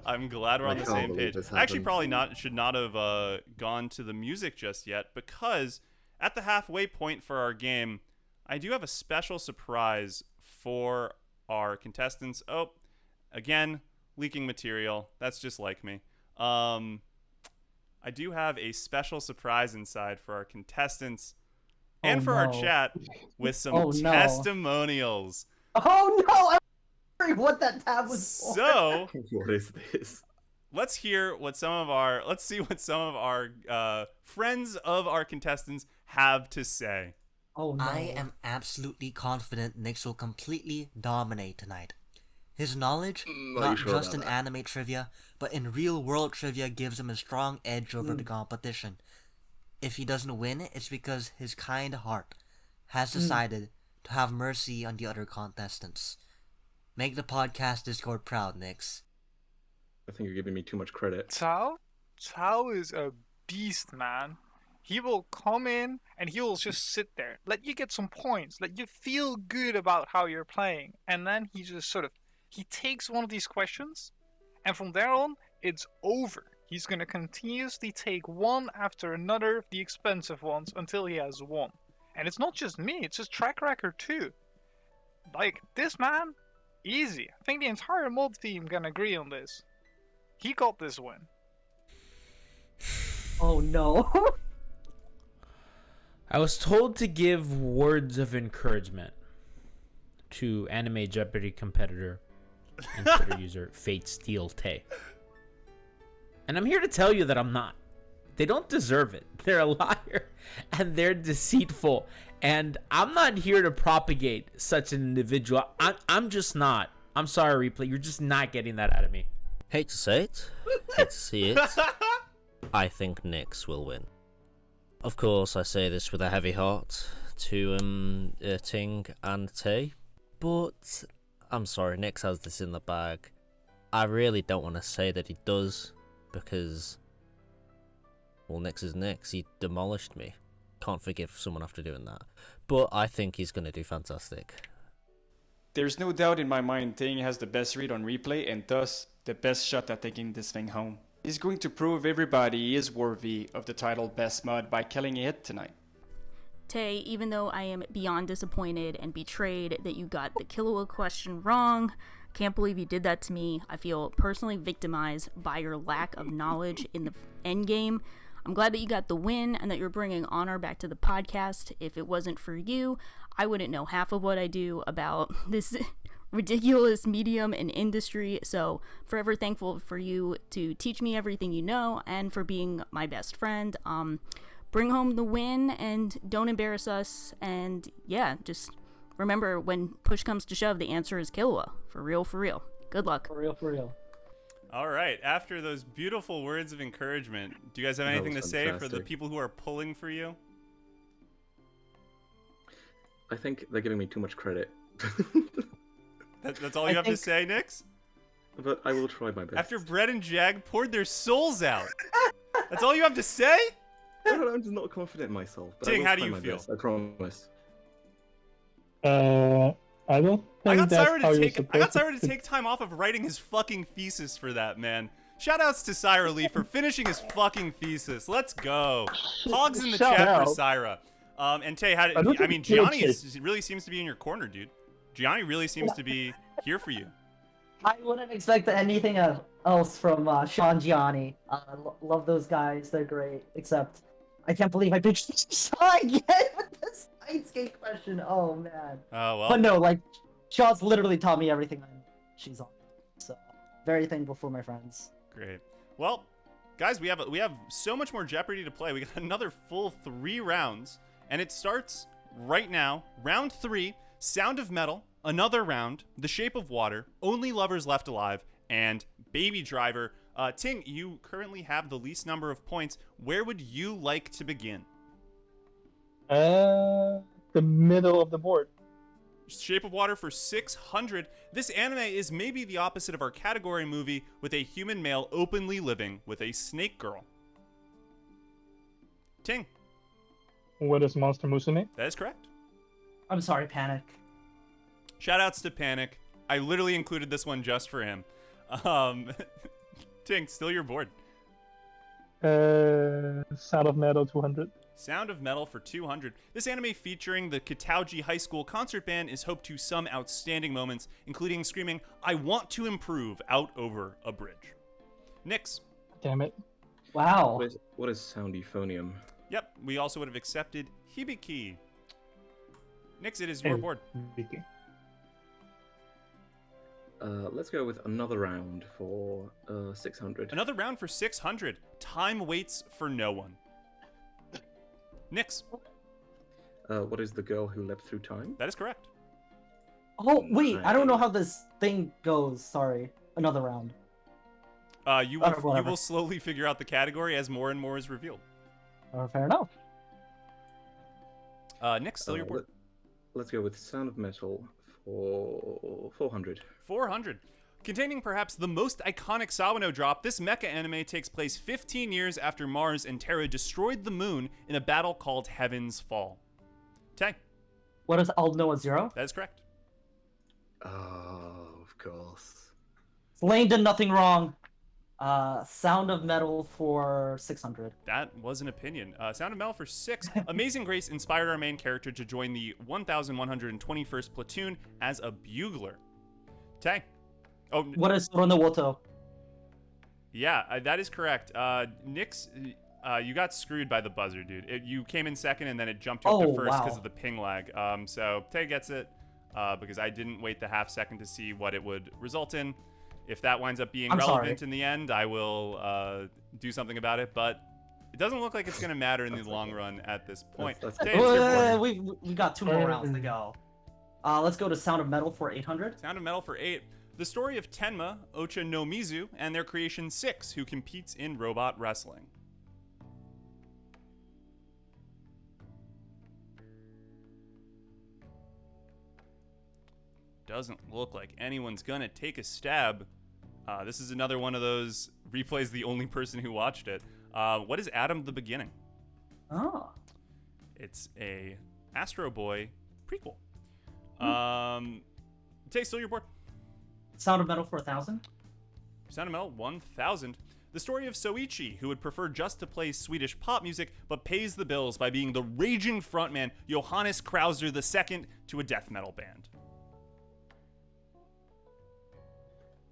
I'm glad we're on the same page. Actually, probably should not have gone to the music just yet, because at the halfway point for our game, I do have a special surprise for our contestants. Oh, again, leaking material. That's just like me. I do have a special surprise inside for our contestants and for our chat with some testimonials. Oh no! I'm wondering what that tab was for. So, What is this? let's see what some of our friends of our contestants have to say. Oh no! I am absolutely confident Nyx will completely dominate tonight. His knowledge, Not not sure just about in that. anime trivia, but in real-world trivia gives him a strong edge over the competition. If he doesn't win, it's because his kind heart has decided to have mercy on the other contestants. Make the podcast Discord proud, Nix. I think you're giving me too much credit. Tzhou is a beast, man. He will come in and he will just sit there, let you get some points, let you feel good about how you're playing, and then he just he takes one of these questions, and from there on, it's over. He's gonna continuously take one after another of the expensive ones until he has won. And it's not just me, it's his track record too. Like, this man, easy. I think the entire mod team can agree on this. He got this win. Oh no. I was told to give words of encouragement to anime Jeopardy competitor and Twitter user FateSteelTaylor. And I'm here to tell you that I'm not. They don't deserve it. They're a liar and they're deceitful. And I'm not here to propagate such an individual. I'm just not. I'm sorry, Replay. You're just not getting that out of me. Hate to say it, hate to see it. I think Nix will win. Of course, I say this with a heavy heart to Ting and Tay, but I'm sorry, Nix has this in the bag. I really don't want to say that he does, because, well, Nix is Nix. He demolished me. Can't forgive someone after doing that. But I think he's going to do fantastic. There's no doubt in my mind Ting has the best read on replay and thus the best shot at taking this thing home. He's going to prove everybody he is worthy of the title Best Mod by killing it tonight. Tay, even though I am beyond disappointed and betrayed that you got the Killua question wrong, can't believe you did that to me. I feel personally victimized by your lack of knowledge in the endgame. I'm glad that you got the win and that you're bringing honor back to the podcast. If it wasn't for you, I wouldn't know half of what I do about this ridiculous medium and industry. So forever thankful for you to teach me everything you know and for being my best friend. Bring home the win and don't embarrass us. And yeah, just remember, when push comes to shove, the answer is Killua. For real, for real. Good luck. For real, for real. All right. After those beautiful words of encouragement, do you guys have anything to say for the people who are pulling for you? I think they're giving me too much credit. That's all you have to say, Nix? But I will try my best. After Brett and Jag poured their souls out. That's all you have to say? I'm just not confident in myself. But Ting, I will how do try you my feel? best, I promise. I don't think I got that's Syra to take time off of writing his fucking thesis for that, man. Shoutouts to Syra Lee for finishing his fucking thesis. Let's go. Hogs in the chat for Syra. And Tay, Gianni really seems to be in your corner, dude. Gianni really seems to be here for you. I wouldn't expect anything else from Sean Gianni. Love those guys. They're great. Except, I can't believe I picked Shaw again with this Nightscape question. Oh, man. Oh, well. But no, like, Shaw's literally taught me everything she's on. So, very thankful for my friends. Great. Well, guys, we have so much more Jeopardy to play. We got another full 3 rounds, and it starts right now. Round 3, Sound of Metal. Another round, The Shape of Water, Only Lovers Left Alive, and Baby Driver. Ting, you currently have the least number of points. Where would you like to begin? The middle of the board. Shape of Water for 600. This anime is maybe the opposite of our category movie, with a human male openly living with a snake girl. Ting. What is Monster Musume? That is correct. I'm sorry, Panic. Shoutouts to Panic. I literally included this one just for him. Ting, still your board. Sound of Metal 200. Sound of Metal for 200. This anime featuring the Kitauji High School concert band is hoped to some outstanding moments, including screaming, "I want to improve" out over a bridge. Nix. Damn it. Wow. What is Sound Euphonium? Yep, we also would have accepted Hibike. Nix, it is your board. Let's go with another round for 600. Another round for 600. Time waits for no one. Nix. What is The Girl Who Leapt Through Time? That is correct. Oh wait, I don't know Nice. how this thing goes. Sorry, another round. You Whatever. will slowly figure out the category as more and more is revealed. Fair enough. Nick, still your board. Let's go with Sound of Metal for 400. 400. Containing perhaps the most iconic Sawano drop, this mecha anime takes place 15 years after Mars and Terra destroyed the moon in a battle called Heaven's Fall. Tay. What is Noah 0? That is correct. Oh, of course. Lane did nothing wrong. Sound of Metal for 600. That was an opinion. Sound of Metal for 6. Amazing Grace inspired our main character to join the 1121st platoon as a bugler. Tay. Oh, What is Sorono Woto? yeah, that is correct. Nix, you got screwed by the buzzer, dude. You came in second and then it jumped you up to Oh, first because wow. of the ping lag. So Tay gets it because I didn't wait the half second to see what it would result in. If that winds up being I'm relevant sorry. in the end, I will do something about it. But it doesn't look like it's going to matter in the long run at this point. That's Tay, it's your board. We got 2 more rounds to go. Let's go to Sound of Metal for 800. Sound of Metal for 8. The story of Tenma, Ocha no Mizu, and their creation 6, who competes in robot wrestling. Doesn't look like anyone's gonna take a stab. This is another one of those replays the only person who watched it. What is Adam the Beginning? Oh. It's a Astro Boy prequel. Tay, still your board. Sound of Metal for 1,000. Sound of Metal 1000. The story of Soichi, who would prefer just to play Swedish pop music, but pays the bills by being the raging frontman Johannes Krauser II to a death metal band.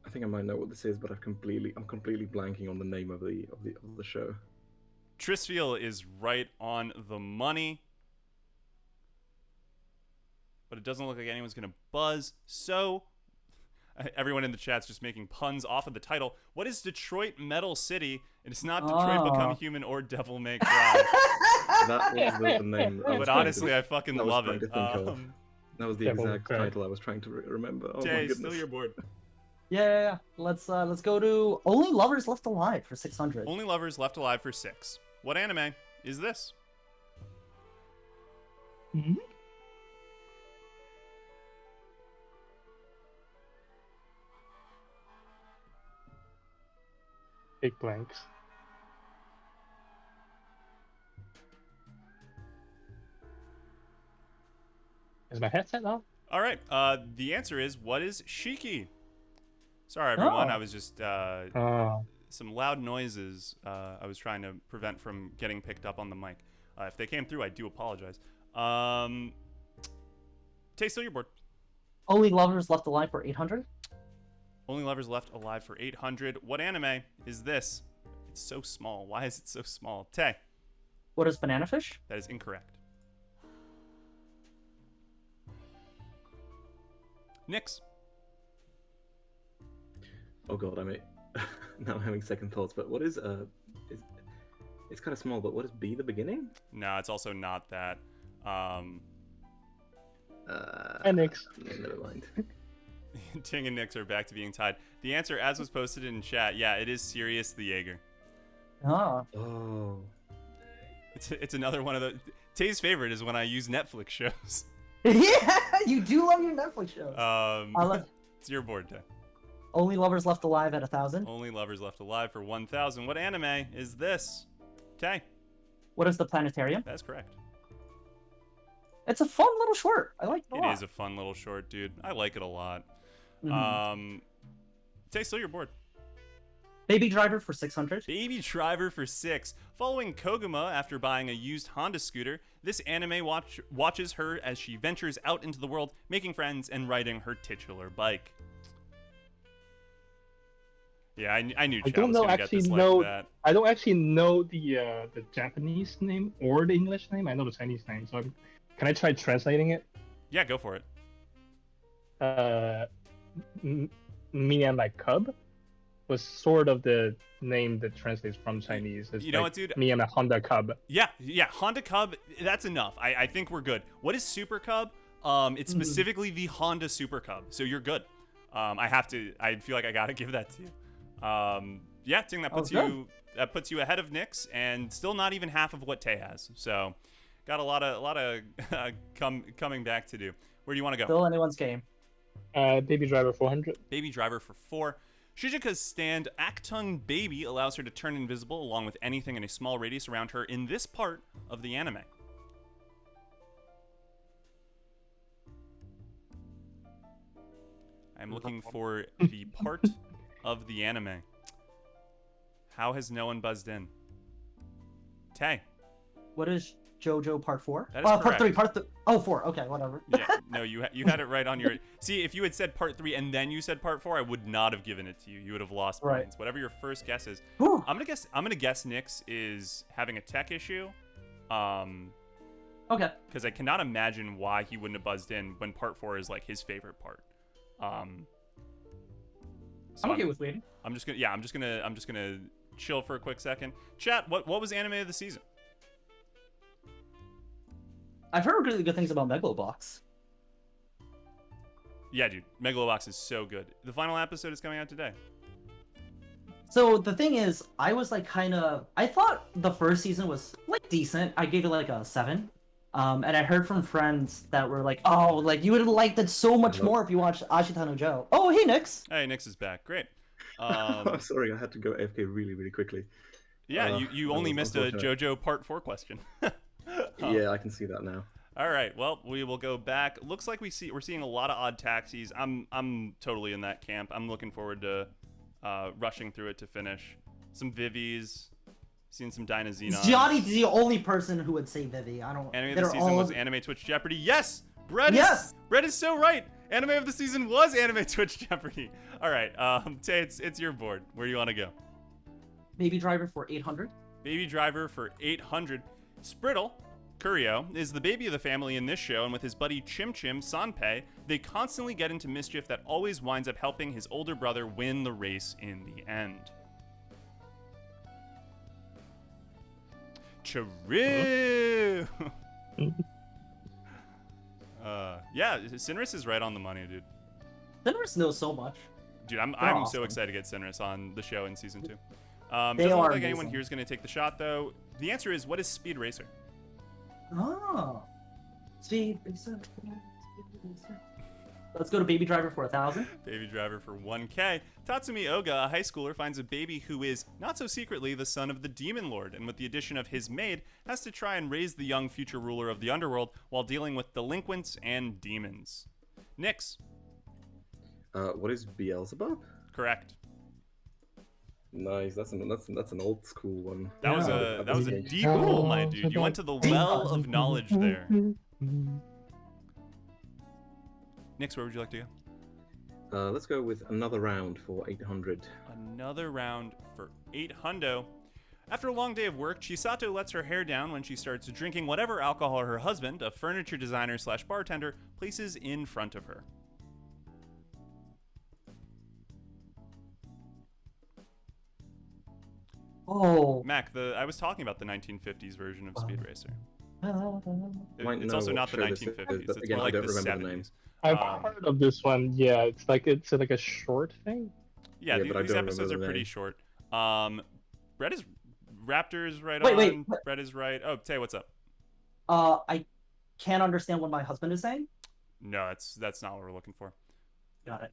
I think I might know what this is, but I'm completely blanking on the name of the show. Trisfiel is right on the money. But it doesn't look like anyone's going to buzz. So, everyone in the chat's just making puns off of the title. What is Detroit Metal City? It's not Detroit Become Human or Devil May Cry. That was the name. But honestly, I fucking love it. That was the exact title I was trying to remember. Oh my Jay, goodness. still your board. Yeah. Let's go to Only Lovers Left Alive for 600. Only Lovers Left Alive for 6. What anime is this? Hmm? Big blanks. Is my headset on? All right. The answer is, what is Shiki? Sorry, everyone. I was just some loud noises I was trying to prevent from getting picked up on the mic. If they came through, I do apologize. Tay, still your board. Only Lovers Left Alive for 800. Only Lovers Left Alive for 800. What anime is this? It's so small. Why is it so small? Tay. What is Banana Fish? That is incorrect. Nix. Oh god, now I'm having second thoughts. But what is it's kind of small. But what is B the beginning? No, it's also not that. Nix. Never mind. Ting and Nix are back to being tied. The answer, as was posted in chat, yeah, it is Sirius the Jaeger. Oh. It's another one of the. Tay's favorite is when I use Netflix shows. Yeah, you do love your Netflix shows. It's your board, Tay. Only Lovers Left Alive at 1,000. Only Lovers Left Alive for 1,000. What anime is this? Tay. What is The Planetarium? That's correct. It's a fun little short. I like it a lot. It is a fun little short, dude. I like it a lot. Mhm. Tay, still your board. Baby Driver for 600. Baby Driver for 6. Following Koguma after buying a used Honda scooter, this anime watches her as she ventures out into the world, making friends and riding her titular bike. Yeah, I knew Chad was gonna get this like that. I don't actually know the Japanese name or the English name. I know the Chinese name, so can I try translating it? Yeah, go for it. Meaning like cub was sort of the name that translates from Chinese. It's you know what, dude? Me and a Honda Cub. Yeah, Honda Cub, that's enough. I think we're good. What is Super Cub? It's specifically the Honda Super Cub, so you're good. I feel like I gotta give that to you. Yeah, Ting, that puts you ahead of Nix, and still not even half of what Tay has. So, got a lot of coming back to do. Where do you want to go? Still anyone's game. Baby Driver 400. Baby Driver for 4. Shizuka's stand Actung Baby allows her to turn invisible along with anything in a small radius around her in this part of the anime. I'm looking for the part of the anime. How has no one buzzed in? Tay. What is JoJo Part 4? That is correct. Part 3. Oh, 4. Okay, whatever. Yeah, no, you had it right on your... See, if you had said Part 3 and then you said Part 4, I would not have given it to you. You would have lost points. Whatever your first guess is. Whew. I'm gonna guess Nix is having a tech issue. Okay. Because I cannot imagine why he wouldn't have buzzed in when Part 4 is like his favorite part. I'm okay with waiting. I'm just gonna chill for a quick second. Chat, what was anime of the season? I've heard really good things about Megalobox. Yeah, dude, Megalobox is so good. The final episode is coming out today. So the thing is, I was like I thought the first season was like decent. I gave it like a 7. And I heard from friends that were like, oh, like you would have liked it so much more if you watched Ashita no Joe. Oh, hey, Nix. Hey, Nix is back. Great. I'm sorry, I had to go AFK really, really quickly. Yeah, you only missed a JoJo Part 4 question. Yeah, I can see that now. All right, well, we will go back. Looks like we're seeing a lot of odd taxis. I'm totally in that camp. I'm looking forward to rushing through it to finish. Some Vivies, seeing some Dynazenons. Gianni's the only person who would say Vivi. I don't. Anime of the season was Anime Twitch Jeopardy. Yes, Brett is so right. Anime of the season was Anime Twitch Jeopardy. All right, Tay, it's your board. Where do you want to go? Baby Driver for 800. Baby Driver for 800. Sprittle, Kurio, is the baby of the family in this show, and with his buddy Chim Chim Sanpei, they constantly get into mischief that always winds up helping his older brother win the race in the end. Chiru! Yeah, Sinris is right on the money, dude. Sinris knows so much. Dude, I'm awesome. so excited to get Sinris on the show in season 2. They Doesn't are look like amazing. anyone here is going to take the shot, though. The answer is, what is Speed Racer? Oh. Speed Racer. Let's go to Baby Driver for 1,000. Baby Driver for 1K. Tatsumi Oga, a high schooler, finds a baby who is, not so secretly, the son of the Demon Lord, and with the addition of his maid, has to try and raise the young future ruler of the underworld while dealing with delinquents and demons. Nix. What is Beelzebub? Correct. Nice. That's an old school one. That was a deep hole, my dude. You went to the well of knowledge there. Nix, where would you like to go? Let's go with another round for 800. Another round for 800. After a long day of work, Chisato lets her hair down when she starts drinking whatever alcohol her husband, a furniture designer / bartender, places in front of her. Oh. Mac, I was talking about the 1950s version of Speed Racer. Might It's know also what not the show this is, 1950s. but It's again, more I like don't the remember the name. 70s. I've heard of this one. Yeah, it's like a short thing. Yeah, Yeah, but I these don't episodes are remember the pretty name. short. Brett is Raptors right Wait, on. wait. Brett is right. Oh, Tay, what's up? I can't understand what my husband is saying. No, that's not what we're looking for. Got it.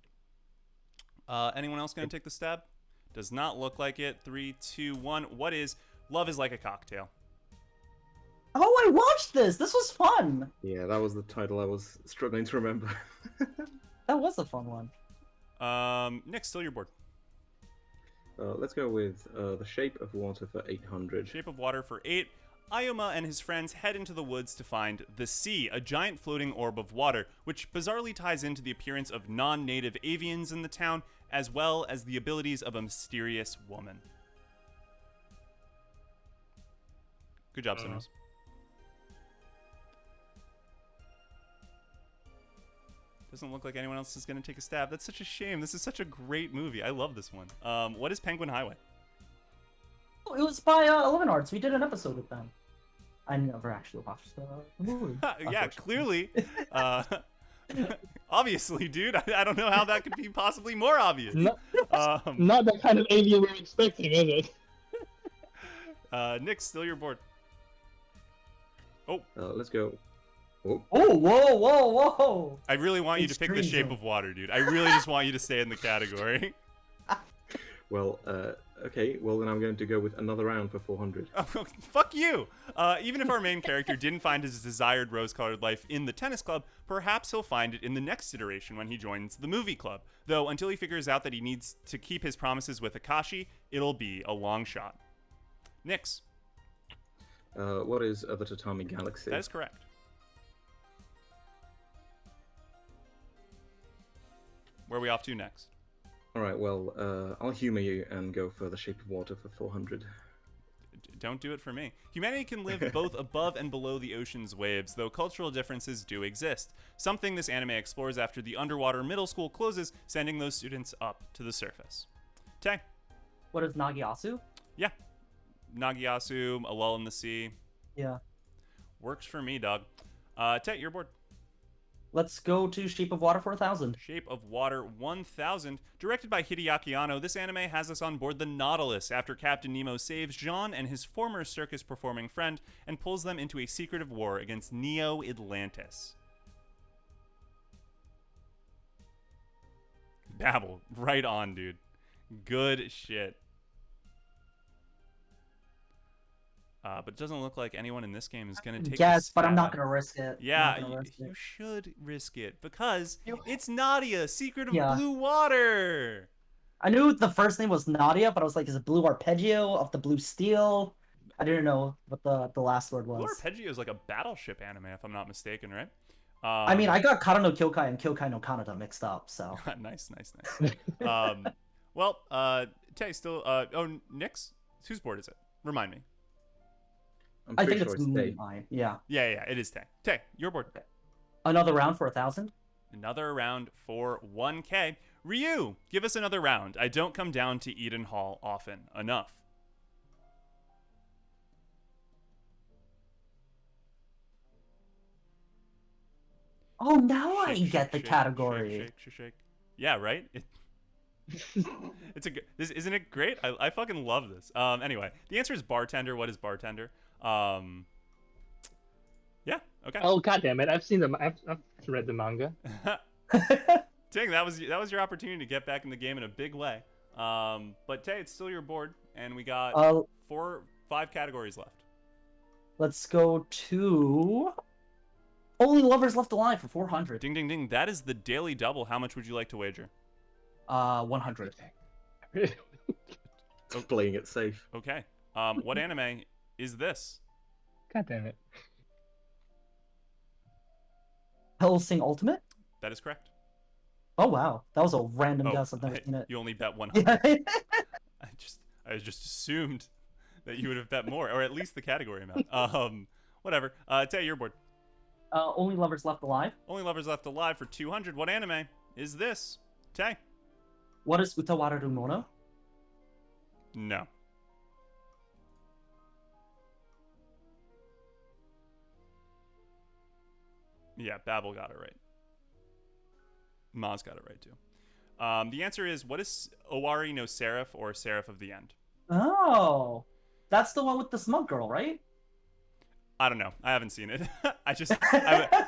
Anyone else gonna take the stab? Does not look like it. 3, 2, 1. What is Love is Like a Cocktail? Oh, I watched this. This was fun. Yeah, that was the title I was struggling to remember. That was a fun one. Nick, still your board. Let's go with The Shape of Water for 800. Shape of Water for 8. Ayuma and his friends head into the woods to find the sea, a giant floating orb of water, which bizarrely ties into the appearance of non-native avians in the town, as well as the abilities of a mysterious woman. Good job, Sinners. Doesn't look like anyone else is going to take a stab. That's such a shame. This is such a great movie. I love this one. What is Penguin Highway? Oh, it was by 11 Arts. We did an episode with them. I never actually watched the movie. Yeah, clearly. Obviously, dude. I don't know how that could be possibly more obvious. Not the kind of alien we're expecting, is it? Nick, still your board. Oh. Let's go. Oh. Oh, whoa. I really want you to pick the Shape of Water, dude. I really just want you to stay in the category. Well, okay. Well, then I'm going to go with another round for 400. Oh, fuck you! Even if our main character didn't find his desired rose-colored life in the tennis club, perhaps he'll find it in the next iteration when he joins the movie club. Though, until he figures out that he needs to keep his promises with Akashi, it'll be a long shot. Nix. What is the Tatami Galaxy? That is correct. Where are we off to next? Alright, well, I'll humor you and go for the Shape of Water for 400. Don't do it for me. Humanity can live both above and below the ocean's waves, though cultural differences do exist. Something this anime explores after the underwater middle school closes, sending those students up to the surface. Tay. What is Nagiasu? Yeah. Nagiasu, A Lull in the Sea. Yeah. Works for me, dog. Tay, your board. Let's go to Shape of Water for 1,000. Shape of Water 1000. Directed by Hideaki Anno, this anime has us on board the Nautilus after Captain Nemo saves Jean and his former circus-performing friend and pulls them into a secretive war against Neo Atlantis. Babble. Right on, dude. Good shit. But it doesn't look like anyone in this game is going to take Yes, but I'm not going to risk it. Yeah, you should risk it because it's Nadia, Secret of Blue Water. I knew the first name was Nadia, but I was like, is it Blue Arpeggio of the Blue Steel? I didn't know what the last word was. Blue Arpeggio is like a battleship anime, if I'm not mistaken, right? I mean, I got Kara no Kyokai and Kyokai no Kanata mixed up, so. Nice. Well, Tay, still, Nix? Whose board is it? Remind me. I think it's mine. Yeah. Yeah, it is Tay. Tay, your board. Okay. Another round for 1,000. Another round for 1K. Ryu, give us another round. I don't come down to Eden Hall often enough. Oh, now I get the category. Shake. Yeah, right? Isn't it great? I fucking love this. Anyway, the answer is bartender. What is bartender? Yeah, okay. Oh, goddammit. I've read the manga. Dang, that was your opportunity to get back in the game in a big way. But Tay, it's still your board, and we got 5 categories left. Let's go to Only Lovers Left Alive for 400. Ding, ding, ding. That is the daily double. How much would you like to wager? 100. Playing it safe. Okay. What anime is this? God damn it. Hellsing Ultimate? That is correct. Oh wow, that was a random guess. I've never seen it. You only bet 100. I just assumed that you would have bet more, or at least the category amount. Whatever. Tay, your board. Only Lovers Left Alive. Only Lovers Left Alive for 200. What anime is this? Tay. What is Utawararu Mono? No. Yeah, Babel got it right. Maz got it right too. The answer is, what is Owari no Seraph or Seraph of the End? Oh, that's the one with the smug girl, right? I don't know. I haven't seen it. I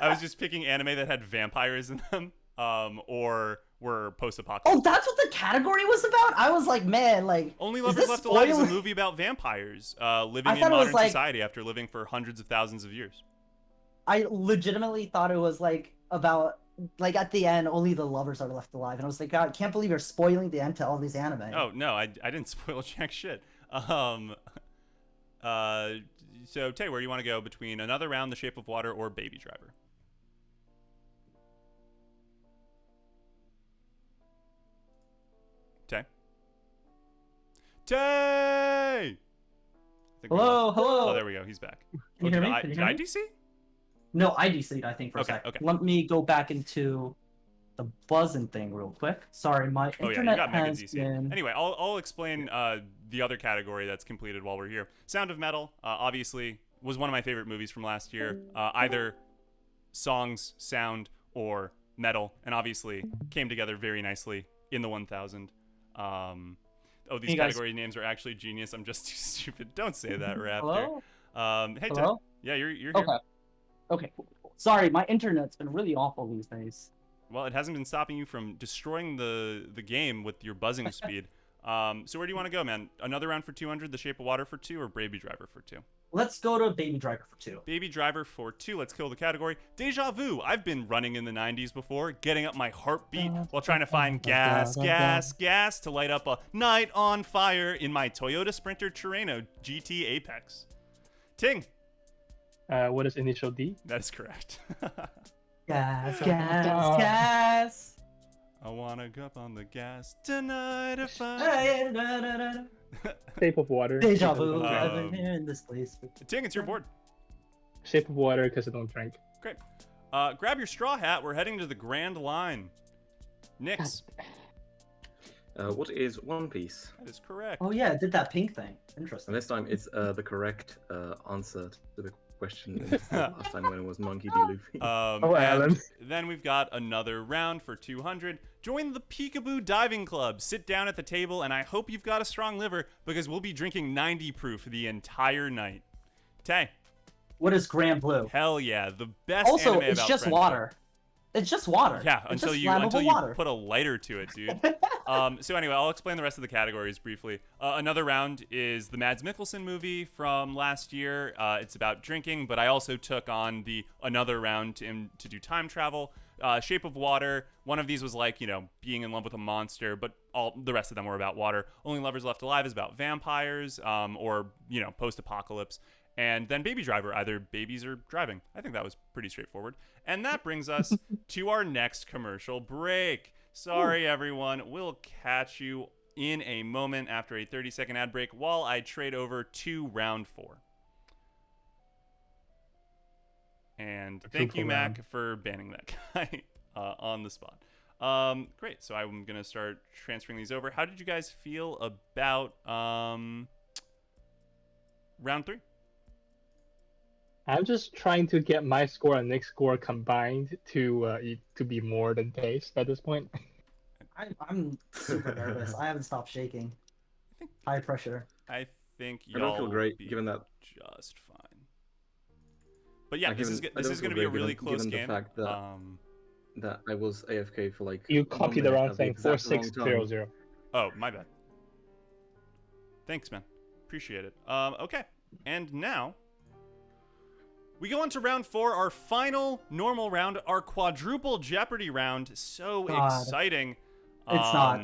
was just picking anime that had vampires in them, or were post-apocalyptic. Oh, that's what the category was about? I was like, man, like... Only Lovers Left Alive is a movie about vampires living in modern society after living for hundreds of thousands of years. I legitimately thought it was like about, like at the end, only the lovers are left alive. And I was like, God, I can't believe you're spoiling the end to all these anime. Oh, no, I didn't spoil jack shit. So, Tay, where do you want to go between Another Round, The Shape of Water, or Baby Driver? Tay? Tay! Hello. Oh, there we go. He's back. Can you hear me? Did I DC? No, I DC'd, I think, for a sec. Okay. Let me go back into the buzzing thing real quick. Sorry, my internet has been... Anyway, I'll explain the other category that's completed while we're here. Sound of Metal, obviously, was one of my favorite movies from last year. Either songs, sound, or metal, and obviously came together very nicely in the 1000. These Hey, guys. category names are actually genius. I'm just too stupid. Don't say that, Raptor. Hello? Hey, Tim. Hello? Yeah, you're here. Okay. Okay. Sorry, my internet's been really awful these days. Well, it hasn't been stopping you from destroying the game with your buzzing speed. So where do you want to go, man? Another round for 200, The Shape of Water for 2, or Baby Driver for 2? Let's go to Baby Driver for 2. Baby Driver for 2. Let's kill the category. Deja Vu. I've been running in the 90s before, getting up my heartbeat while trying to find gas to light up a night on fire in my Toyota Sprinter Terreno GT Apex. Ting. What is initial D? That is correct. Gas. I wanna go up on the gas tonight if I... Shape of Water. Deja vu. I've been here in this place. Ting, it's your board. Shape of Water because I don't drink. Great. Grab your straw hat. We're heading to the Grand Line. Nix. What is One Piece? That is correct. Oh yeah, it did that pink thing. Interesting. And this time it's the correct answer to the question. It's the last time when it was Monkey D. Luffy. Alan. Then we've got another round for 200. Join the Peekaboo Diving Club. Sit down at the table, and I hope you've got a strong liver because we'll be drinking 90 proof the entire night. Tay. What is Grand Blue? Hell yeah, the best Also, anime it's about just friendship. water. It's just water. Yeah, It's until just you flammable water. put a lighter to it, dude. So anyway, I'll explain the rest of the categories briefly. Another round is the Mads Mikkelsen movie from last year. It's about drinking, but I also took on another round to do time travel. Shape of Water. One of these was like, being in love with a monster, but all the rest of them were about water. Only Lovers Left Alive is about vampires, or post-apocalypse. And then Baby Driver, either babies or driving. I think that was pretty straightforward. And that brings us to our next commercial break. Sorry, everyone. We'll catch you in a moment after a 30-second ad break while I trade over to round 4. And thank you, Mac, for banning that guy on the spot. Great. So I'm going to start transferring these over. How did you guys feel about round 3? I'm just trying to get my score and Nick's score combined to be more than Daze at this point. I'm super nervous. I haven't stopped shaking. High pressure. I think I y'all don't feel great will be given that. just fine. But yeah, this is going to be a really close game. Given the fact that I was AFK for like. You copied the wrong thing. 4600. Oh, my bad. Thanks, man. Appreciate it. Okay, and now we go on to round 4, our final normal round, our quadruple Jeopardy round. So exciting. It's not.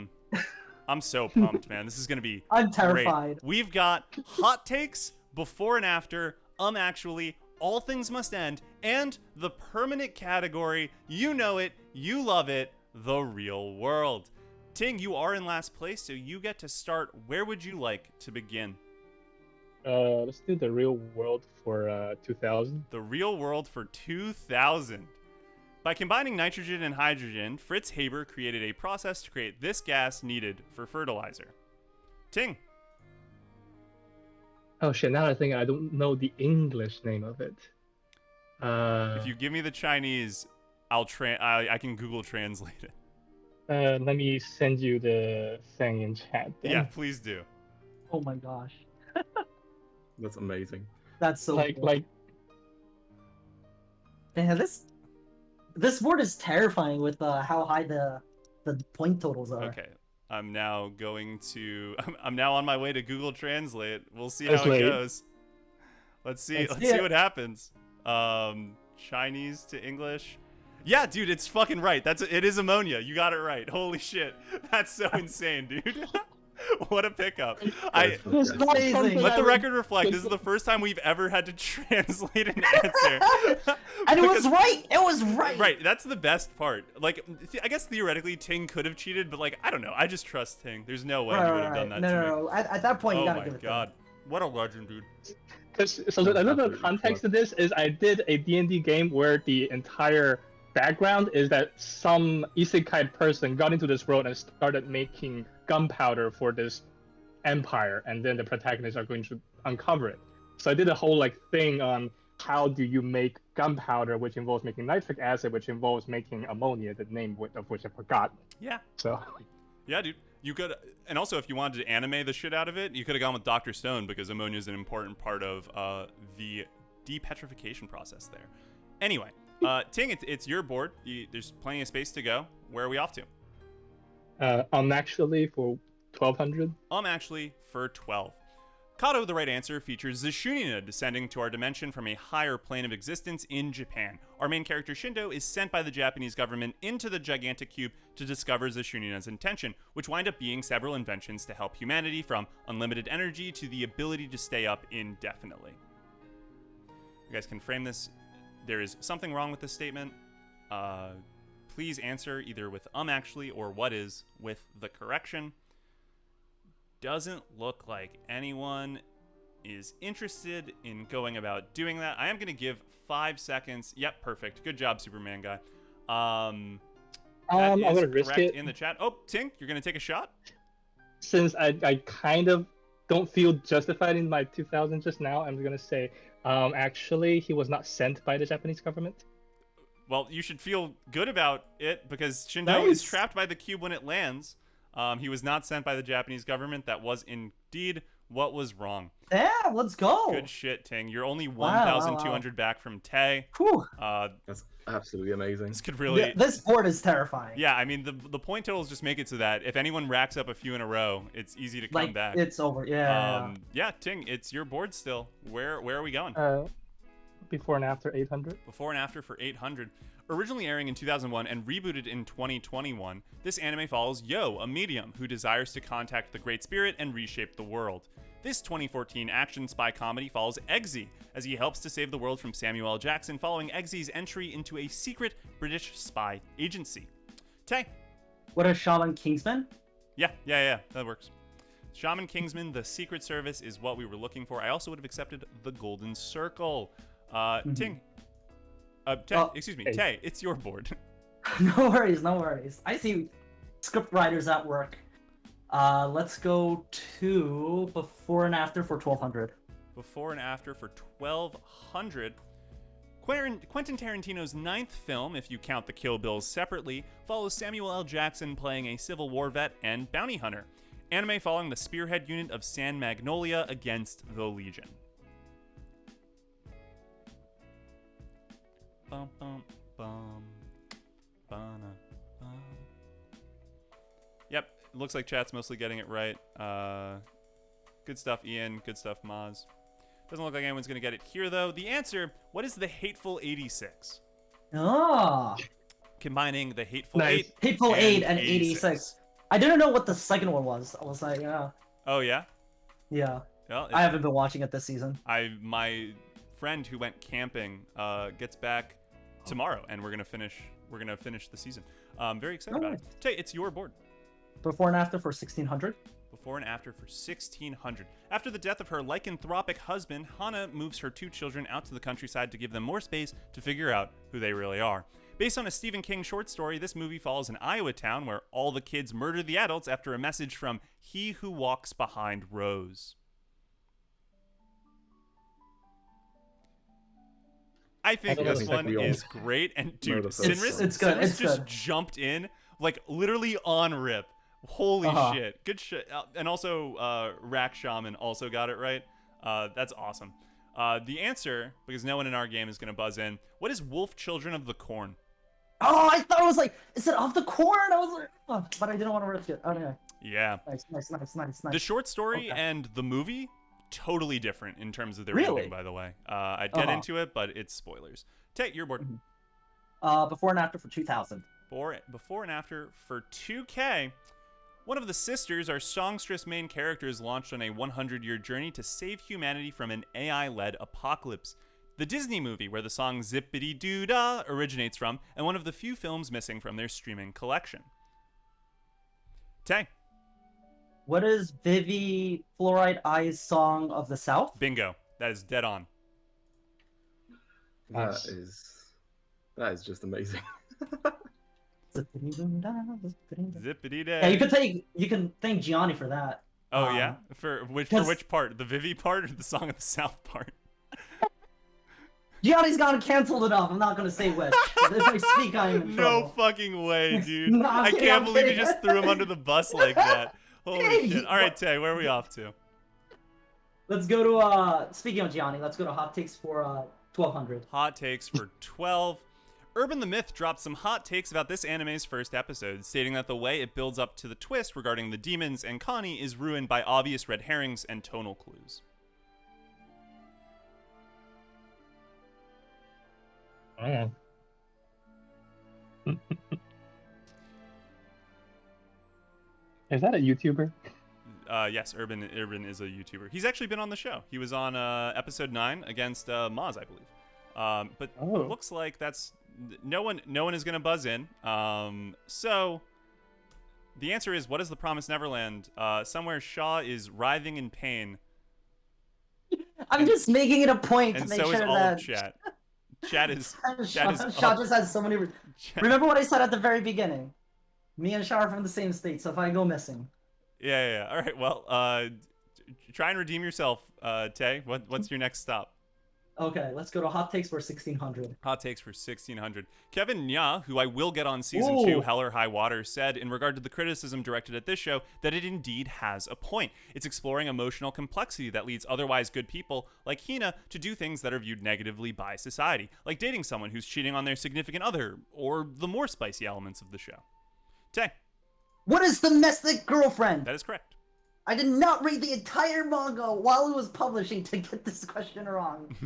I'm so pumped, man. This is going to be I'm terrified. Great. We've got hot takes, before and after, actually, all things must end, and the permanent category, you know it, you love it, the real world. Ting, you are in last place, so you get to start. Where would you like to begin? Let's do the real world for 2000. The real world for 2000. By combining nitrogen and hydrogen, Fritz Haber created a process to create this gas needed for fertilizer. Ting. Oh shit, now I think I don't know the English name of it. If you give me the Chinese, I can Google translate it. Let me send you the thing in chat. Then. Yeah, please do. Oh my gosh. That's amazing. That's so like cool. like. Yeah, this board is terrifying with how high the point totals are. Okay, I'm now I'm now on my way to Google Translate. We'll see how it goes. Let's see what happens. Chinese to English. Yeah, dude, it's fucking right. It is ammonia. You got it right. Holy shit, that's so insane, dude. What a pickup. Let the record reflect, this is the first time we've ever had to translate an answer. And it was right! It was right! Right, that's the best part. Like, I guess theoretically Ting could have cheated, but like, I don't know. I just trust Ting. There's no way he would have done that to me. No. At that point, you gotta give it to him. Oh my god. What a legend, dude. So a little context to this is I did a D&D game where the entire background is that some isekai person got into this world and started making gunpowder for this empire, and then the protagonists are going to uncover it. So I did a whole like thing on how do you make gunpowder, which involves making nitric acid, which involves making ammonia, the name of which I forgot. Yeah. So. Yeah, dude. You could, and also if you wanted to anime the shit out of it, you could have gone with Dr. Stone because ammonia is an important part of the depetrification process there. Anyway, Ting, it's your board. There's plenty of space to go. Where are we off to? I'm actually for 1200. I'm actually for 12. Kato, the right answer, features the Shunina descending to our dimension from a higher plane of existence in Japan. Our main character, Shindo, is sent by the Japanese government into the gigantic cube to discover the Shunina's intention, which wind up being several inventions to help humanity, from unlimited energy to the ability to stay up indefinitely. You guys can frame this. There is something wrong with this statement. Please answer either with actually or what is with the correction. Doesn't look like anyone is interested in going about doing that. I am going to give 5 seconds. Yep, perfect. Good job, Superman guy. I'm going to risk it. In the chat. Oh, Tink, you're going to take a shot? Since I kind of don't feel justified in my 2000 just now, I'm going to say, actually, he was not sent by the Japanese government. Well, you should feel good about it because Shindo is trapped by the cube when it lands. He was not sent by the Japanese government. That was indeed what was wrong. Yeah, let's go. Good shit, Ting. You're only 1,200 back from Tay. Whew. That's absolutely amazing. This could really... This board is terrifying. Yeah, I mean, the point totals just make it so that if anyone racks up a few in a row, it's easy to come back. It's over, yeah. Yeah, Ting, it's your board still. Where are we going? Before and after 800. Before and after for 800. Originally airing in 2001 and rebooted in 2021, this anime follows Yo, a medium who desires to contact the Great Spirit and reshape the world. This 2014 action spy comedy follows Eggsy as he helps to save the world from Samuel L. Jackson following Eggsy's entry into a secret British spy agency. Tay. What is Shaman Kingsman? Yeah, that works. Shaman Kingsman, the Secret Service, is what we were looking for. I also would have accepted the Golden Circle. Ting. Excuse me, Tay, it's your board. No worries. I see script writers at work. Let's go to before and after for 1200. Before and after for 1200. Quentin Tarantino's 9th film, if you count the Kill Bills separately, follows Samuel L. Jackson playing a Civil War vet and bounty hunter. Anime following the spearhead unit of San Magnolia against the Legion. Bum, bum, bum. Ba-na, bum. Yep, looks like chat's mostly getting it right. Good stuff, Ian. Good stuff, Maz. Doesn't look like anyone's going to get it here, though. The answer, what is the Hateful 86? Combining the Hateful 8 Hateful 8 and 86. I didn't know what the second one was. I was like, yeah. Oh, yeah? Yeah. Well, I haven't been watching it this season. My friend who went camping gets back tomorrow, and we're gonna finish the season. Very excited about it. Tay, it's your board. Before and after for 1600. Before and after for 1600. After the death of her lycanthropic husband, Hana moves her 2 children out to the countryside to give them more space to figure out who they really are. Based on a Stephen King short story, this movie follows an Iowa town where all the kids murder the adults after a message from He Who Walks Behind Rose. I think this one is great, and dude, Sinris just jumped in like literally on rip. Holy shit, good shit. And also Rack Shaman also got it right. That's awesome. The answer, because no one in our game is gonna buzz in, what is Wolf Children of the Corn? Oh, I thought it was like, is it off the corn? I was like, but I didn't want to risk it. Okay. Yeah. Nice. The short story and the movie, totally different in terms of their ending, by the way. I'd get into it, but it's spoilers. Take your board. Before and after for 2000. Before and after for 2K. One of the sisters, our songstress main characters, launched on a 100-year journey to save humanity from an AI-led apocalypse. The Disney movie where the song Zippity-Doo-Dah originates from, and one of the few films missing from their streaming collection. Tay. What is Vivi Fluoride Eye's Song of the South? Bingo. That is dead on. That is just amazing. Zippity-doo-dah, zippity-doo-dah. Zippity-day. Yeah, you can thank Gianni for that. Oh yeah, for which part? The Vivi part or the Song of the South part? Gianni's gotten canceled enough. I'm not gonna say which. If I speak, I'm in trouble. No fucking way, dude. No, I'm I kidding, can't I'm believe you kidding. just threw him under the bus like that. Holy Hey, shit. All right, Tay, where are we off to? Let's go to speaking of Gianni, let's go to hot takes for 1200. Hot takes for 12. Urban the Myth dropped some hot takes about this anime's first episode, stating that the way it builds up to the twist regarding the demons and Connie is ruined by obvious red herrings and tonal clues. Oh. Is that a YouTuber? Yes, Urban is a YouTuber. He's actually been on the show. He was on episode 9 against Maz, I believe. But it looks like that's no one is gonna buzz in. So the answer is, what is the Promised Neverland? Somewhere Shaw is writhing in pain. I'm just making it a point to And make so is sure all that of chat. Chat is Shaw just has so many. Remember what I said at the very beginning? Me and Shaw are from the same state, so if I go missing. Yeah. All right. Well, try and redeem yourself, Tay. What's your next stop? Okay, let's go to hot takes for 1600. Hot takes for 1600. Kevin Nya, who I will get on season 2, Hell or High Water, said in regard to the criticism directed at this show that it indeed has a point. It's exploring emotional complexity that leads otherwise good people like Hina to do things that are viewed negatively by society, like dating someone who's cheating on their significant other, or the more spicy elements of the show. Tay. What is domestic girlfriend? That is correct. I did not read the entire manga while it was publishing to get this question wrong.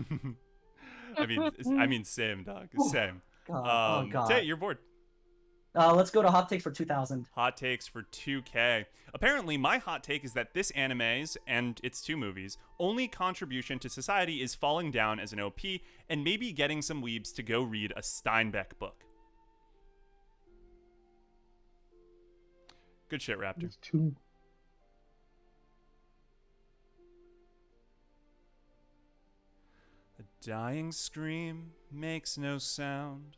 I mean, same, dog. Same. God. Oh, God. Tay, you're bored. Let's go to hot takes for 2000. Hot takes for 2K. Apparently, my hot take is that this anime's, and its 2 movies, only contribution to society is falling down as an OP and maybe getting some weebs to go read a Steinbeck book. Good shit, Raptor. It's 2. A dying scream makes no sound,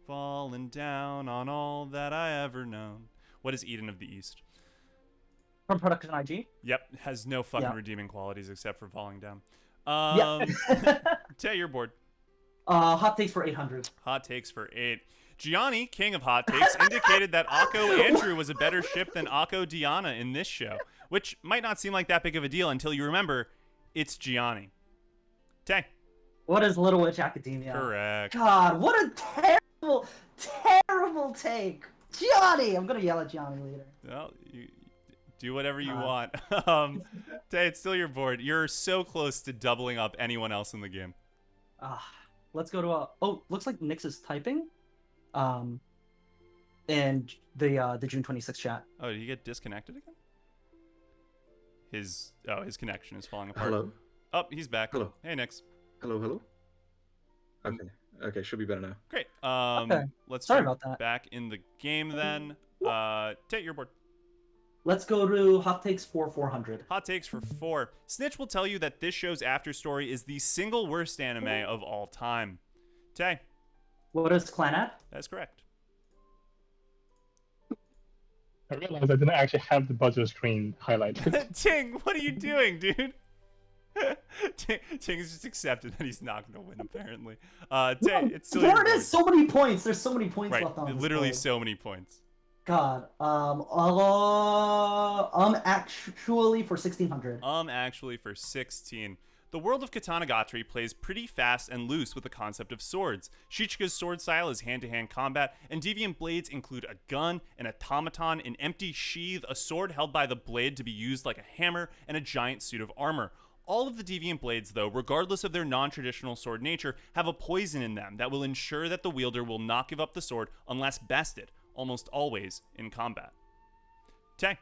falling down on all that I ever known. What is Eden of the East? From Production IG? Yep, has no fucking Yeah. redeeming qualities except for falling down. Tay, you're bored. Hot takes for 800. Hot takes for 8. Gianni, king of hot takes, indicated that A.I.C.O Andrew was a better ship than A.I.C.O Diana in this show, which might not seem like that big of a deal until you remember it's Gianni. Tay. What is Little Witch Academia? Correct. God, what a terrible take. Gianni! I'm gonna yell at Gianni later. Well, you do whatever you want. Tay, it's still your board. You're so close to doubling up anyone else in the game. Let's go to looks like Nix is typing. In the June 26th chat. Oh, did he get disconnected again? His connection is falling apart. Hello. Oh, he's back. Hello. Hey, Nix. Hello. Okay, should be better now. Great. Okay. Let's Sorry jump about that. back in the game then. Take your board. Let's go to hot takes for 400. Hot takes for 4. Snitch will tell you that this show's after story is the single worst anime of all time. Tay. What is Clanat? That's correct. I realized I didn't actually have the buzzer screen highlighted. Ting, what are you doing, dude? Ting has just accepted that he's not going to win, apparently. Tay, it's still There it is, so many points. There's so many points right, left on this literally board. so many points. God. Actually for 1600. Actually for 16. The world of Katanagatari plays pretty fast and loose with the concept of swords. Shichika's sword style is hand-to-hand combat, and deviant blades include a gun, an automaton, an empty sheath, a sword held by the blade to be used like a hammer, and a giant suit of armor. All of the deviant blades, though, regardless of their non-traditional sword nature, have a poison in them that will ensure that the wielder will not give up the sword unless bested, almost always in combat. Tay.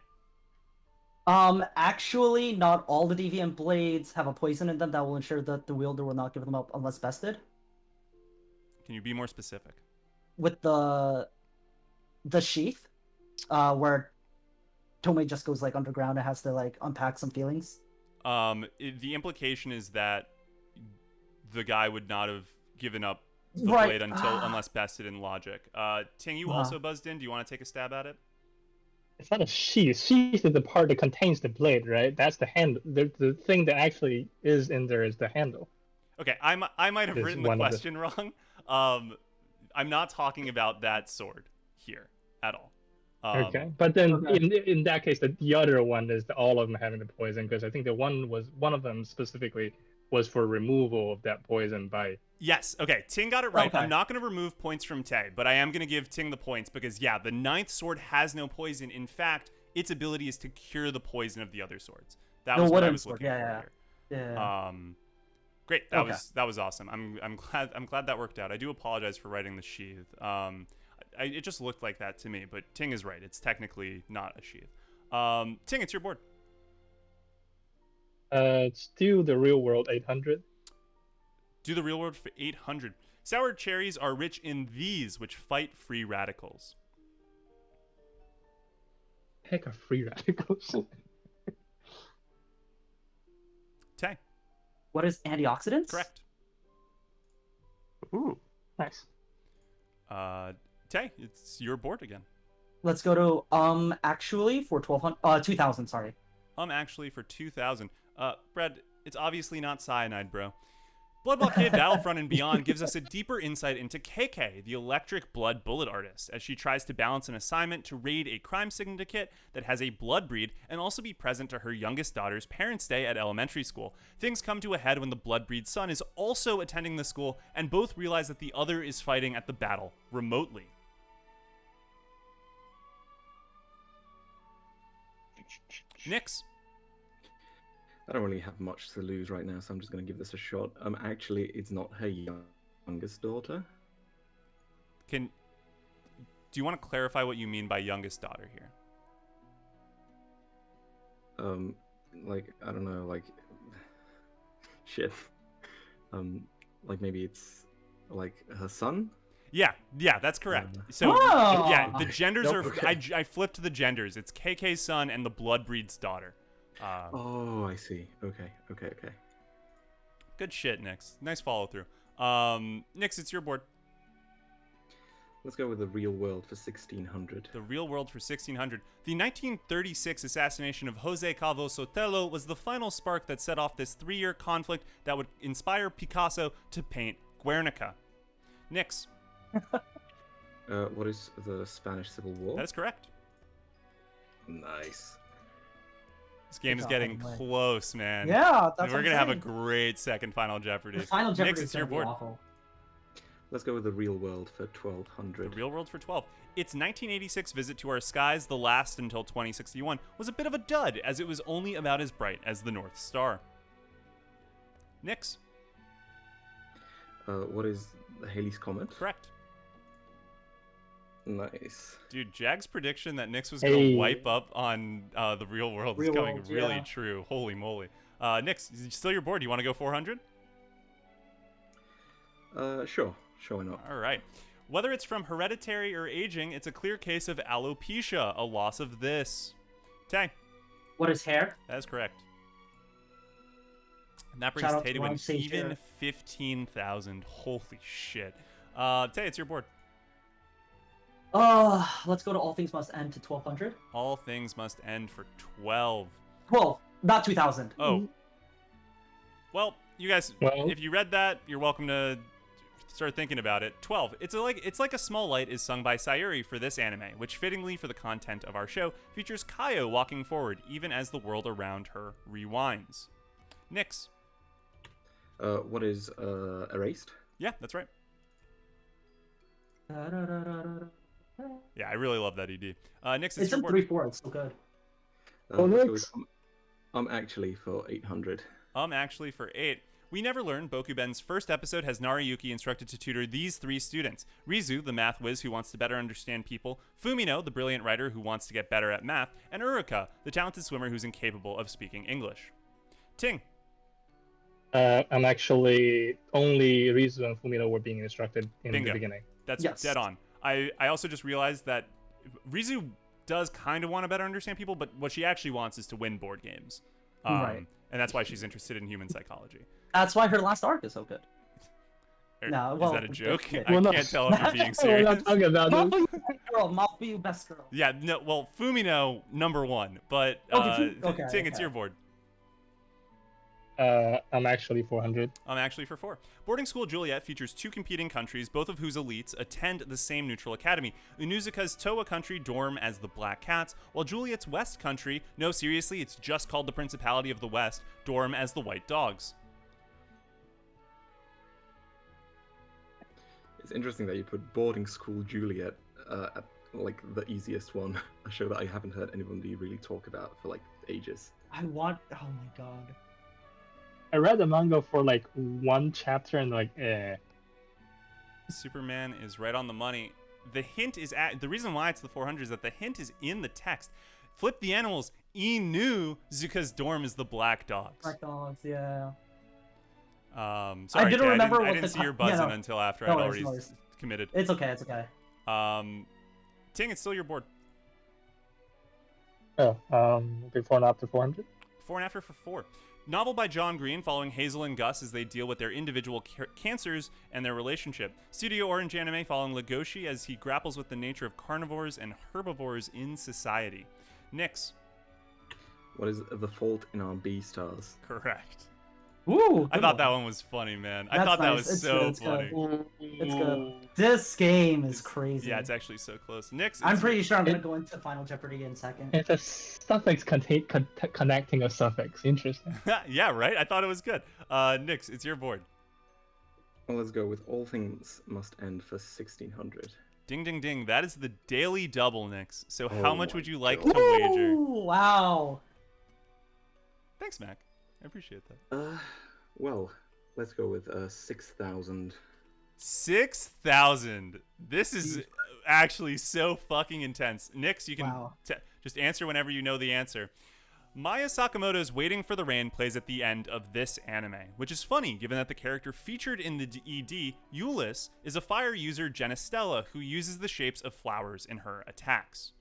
Actually, not all the deviant blades have a poison in them that will ensure that the wielder will not give them up unless bested. Can you be more specific? With the sheath, where Tomoe just goes like underground and has to like unpack some feelings. The implication is that the guy would not have given up the Right. blade unless bested in logic. Ting, you also buzzed in. Do you want to take a stab at it? It's not a sheath. Sheath is the part that contains the blade, right? That's the handle. The thing that actually is in there is the handle. Okay, I might have Is written the one of the- question wrong. I'm not talking about that sword here at all. Okay, but then in that case, the other one is all of them having the poison, because I think one of them specifically was for removal of that poison by. Yes. Okay. Ting got it right. Okay. I'm not going to remove points from Tay, but I am going to give Ting the points because, yeah, the ninth sword has no poison. In fact, its ability is to cure the poison of the other swords. That was what I was looking for here. Yeah. Great. That was awesome. I'm glad that worked out. I do apologize for writing the sheath. It just looked like that to me, but Ting is right. It's technically not a sheath. Ting, it's your board. Still the real world 800. Do the real world for 800. Sour cherries are rich in these, which fight free radicals. Heck of free radicals. Tay. What is antioxidants? Correct. Ooh, nice. Tay, it's your board again. Let's go to actually for 2000, sorry. Actually for 2000. Brad, it's obviously not cyanide, bro. Blood Blockade Battlefront and Beyond gives us a deeper insight into KK, the electric blood bullet artist, as she tries to balance an assignment to raid a crime syndicate that has a blood breed and also be present to her youngest daughter's parents' day at elementary school. Things come to a head when the blood breed son is also attending the school, and both realize that the other is fighting at the battle remotely. Nix. I don't really have much to lose right now, so I'm just going to give this a shot. Actually, it's not her youngest daughter. Do you want to clarify what you mean by youngest daughter here? Like, I don't know, like, shit. Like maybe it's like her son? Yeah, that's correct. So, yeah, the genders are. Okay. I flipped the genders. It's KK's son and the Bloodbreed's daughter. Oh, I see. Okay. Good shit, Nix. Nice follow through. Nix, it's your board. Let's go with the real world for 1600. The real world for 1600. The 1936 assassination of Jose Calvo Sotelo was the final spark that set off this 3-year conflict that would inspire Picasso to paint Guernica. Nix. What is the Spanish Civil War? That is correct. Nice. This game is getting close, man. Yeah, that's We're going to have a great second Final Jeopardy. The Final Jeopardy Nix, it's your board. awful. Let's go with the real world for 1200. The real world for 12. Its 1986 visit to our skies, the last until 2061, was a bit of a dud, as it was only about as bright as the North Star. Nix. What is the Halley's Comet? Correct. Nice. Dude, Jag's prediction that Nix was going to wipe up on the real world is coming really true. Holy moly. Nix, is it still your board? Do you want to go 400? Sure. Why not? All right. Whether it's from hereditary or aging, it's a clear case of alopecia, a loss of this. Tay. What is hair? That is correct. And that brings Tay to an even 15,000. Holy shit. Tay, it's your board. Let's go to All Things Must End to 1200. All Things Must End for 12. 12, not 2000. Oh. Well, you guys, if you read that, you're welcome to start thinking about it. 12. It's like a Small Light is sung by Sayuri for this anime, which fittingly for the content of our show features Kaio walking forward even as the world around her rewinds. Nix. What is Erased? Yeah, that's right. Yeah, I really love that ED. Nix, it's in 3/4. It's so good. Nix. I'm actually for 800. Actually for 8. We Never Learn, Bokuben's first episode has Nariyuki instructed to tutor these 3 students. Rizu, the math whiz who wants to better understand people, Fumino, the brilliant writer who wants to get better at math, and Uruka, the talented swimmer who's incapable of speaking English. Ting. I'm actually only Rizu and Fumino were being instructed in the beginning. That's dead on. I also just realized that Rizu does kind of want to better understand people, but what she actually wants is to win board games. Right. And that's why she's interested in human psychology. That's why her last arc is so good. No, is well, that a joke? it- I Well, no. can't tell if you're being We're serious. not talking about Mouth this. for you, best girl. Mouth for you, best girl. Yeah, no. Well, Fumino number 1, but Okay, Ting, okay. it's your board. I'm actually 400. I'm actually for 4. Boarding School Juliet features 2 competing countries, both of whose elites attend the same neutral academy. Unuzuka's Toa country dorm as the Black Cats, while Juliet's West country, no seriously, it's just called the Principality of the West, dorm as the White Dogs. It's interesting that you put Boarding School Juliet at like the easiest one, a show that I haven't heard anybody really talk about for like ages. I want. Oh my god. I read the manga for like 1 chapter and like, Superman is right on the money. The hint is the reason why it's the 400 is that the hint is in the text. Flip the animals. Zuka's dorm is the Black Dogs. Black dogs, yeah. Sorry, I didn't Kay, remember I what didn't the see your co- yeah, buzzing no. until after No I'd worries, already no worries. committed. It's okay. It's okay. Ting, it's still your board. before and after 400. Before and after for 4. Novel by John Green following Hazel and Gus as they deal with their individual cancers and their relationship. Studio Orange anime following Legoshi as he grapples with the nature of carnivores and herbivores in society. Nix. What is The Fault in Our B-Stars? Correct. Ooh, I good thought one. that one was funny, man. I That's thought that nice. was It's so good, it's funny. good. It's good. This game is crazy. Yeah, it's actually so close. Nix. I'm it's- pretty sure I'm gonna go into Final Jeopardy in a second. It's a suffix connecting a suffix. Interesting. Yeah, right? I thought it was good. Nix, it's your board. Well, let's go with All Things Must End for 1600. Ding, ding, ding. That is the daily double, Nix. So how Oh much my would you like God. to wager? Ooh, wow. Thanks, Mac. I appreciate that. Well, let's go with 6,000. 6,000. This is actually so fucking intense. Nix, you can Wow. just answer whenever you know the answer. Maya Sakamoto's Waiting for the Rain plays at the end of this anime, which is funny given that the character featured in the ED, Euless, is a fire user Genestella who uses the shapes of flowers in her attacks.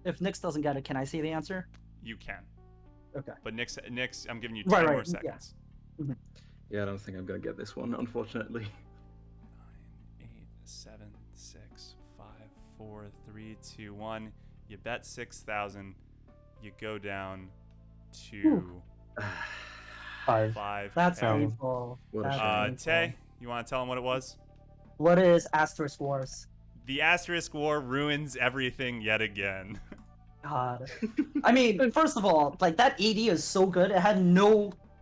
If Nix doesn't get it, can I see the answer? You can. Okay. But Nix, I'm giving you 10 Right, more right, yeah. seconds. Yeah, I don't think I'm gonna get this one, unfortunately. 9, 8, 7, 6, 5, 4, 3, 2, 1. You bet 6,000. You go down to 5. 5. That's Um, painful. what a That's shame. painful. Tay, you want to tell him what it was? What is Asterisk Wars? The Asterisk War ruins everything yet again. God. I mean, first of all, like that ED is so good.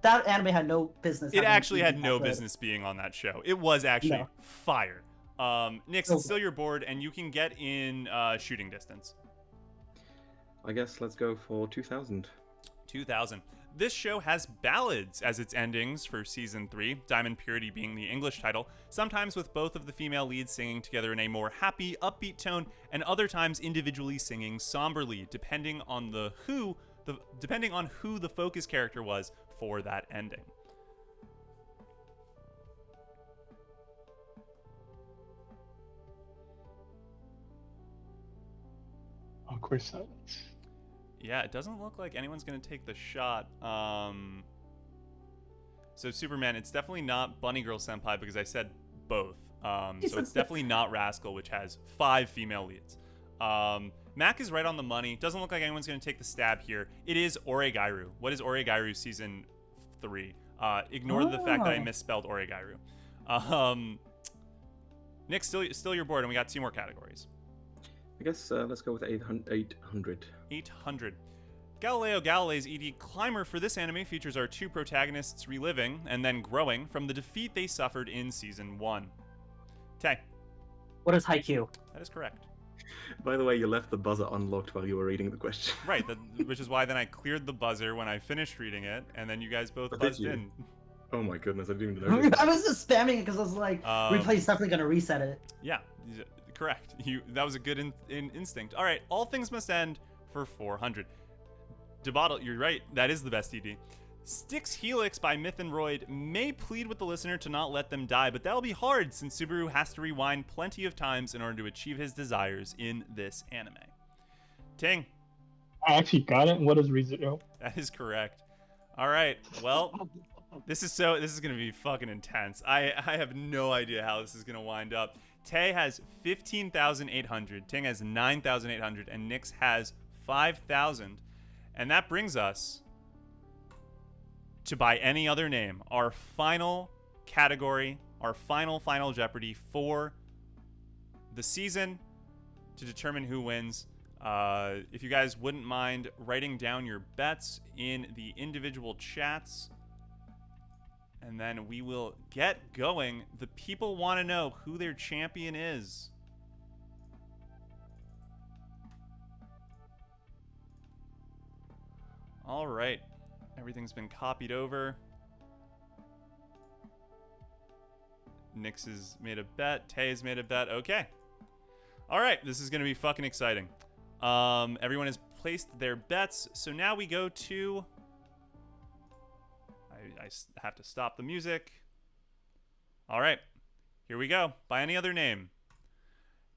That anime had no business. It having actually an had ED no that good. business being on that show. It was actually No. fire. Nix, Okay. it's still your board, and you can get in shooting distance. I guess let's go for 2,000. 2000. This show has ballads as its endings for season 3, Diamond Purity being the English title, sometimes with both of the female leads singing together in a more happy, upbeat tone, and other times individually singing somberly, depending on who the focus character was for that ending. Awkward silence. Yeah, it doesn't look like anyone's going to take the shot. So Superman, it's definitely not Bunny Girl Senpai because I said both. So it's definitely not Rascal, which has 5 female leads. Mac is right on the money. Doesn't look like anyone's going to take the stab here. It is Oregairu. What is Oregairu season 3? Ignore the fact that I misspelled Oregairu. Nick, still your board, and we got 2 more categories. I guess let's go with 800. 800. Galileo Galilei's ED Climber for this anime features our 2 protagonists reliving and then growing from the defeat they suffered in season 1. Tay. What is Haikyuu? That is correct. By the way, you left the buzzer unlocked while you were reading the question. Right, which is why then I cleared the buzzer when I finished reading it, and then you guys both Oh, did buzzed you? in. Oh my goodness, I didn't even notice. I was just spamming it because I was like, replay's definitely gonna reset it. Yeah, correct. That was a good instinct. All right, All Things Must End for 400. Debottle, you're right. That is the best ED. Styx Helix by Myth and Royd may plead with the listener to not let them die, but that'll be hard since Subaru has to rewind plenty of times in order to achieve his desires in this anime. Ting. I actually got it. What is ReZero? That is correct. All right. Well, this is gonna be fucking intense. I have no idea how this is gonna wind up. Tay has 15,800. Ting has 9,800, and Nix has 5,000, and that brings us to By Any Other Name, our final category, our final Jeopardy for the season to determine who wins. If you guys wouldn't mind writing down your bets in the individual chats, and then we will get going. The people want to know who their champion is. All right. Everything's been copied over. Nix has made a bet. Tay has made a bet. Okay. All right. This is going to be fucking exciting. Everyone has placed their bets. So now we go to... I have to stop the music. All right. Here we go. By Any Other Name.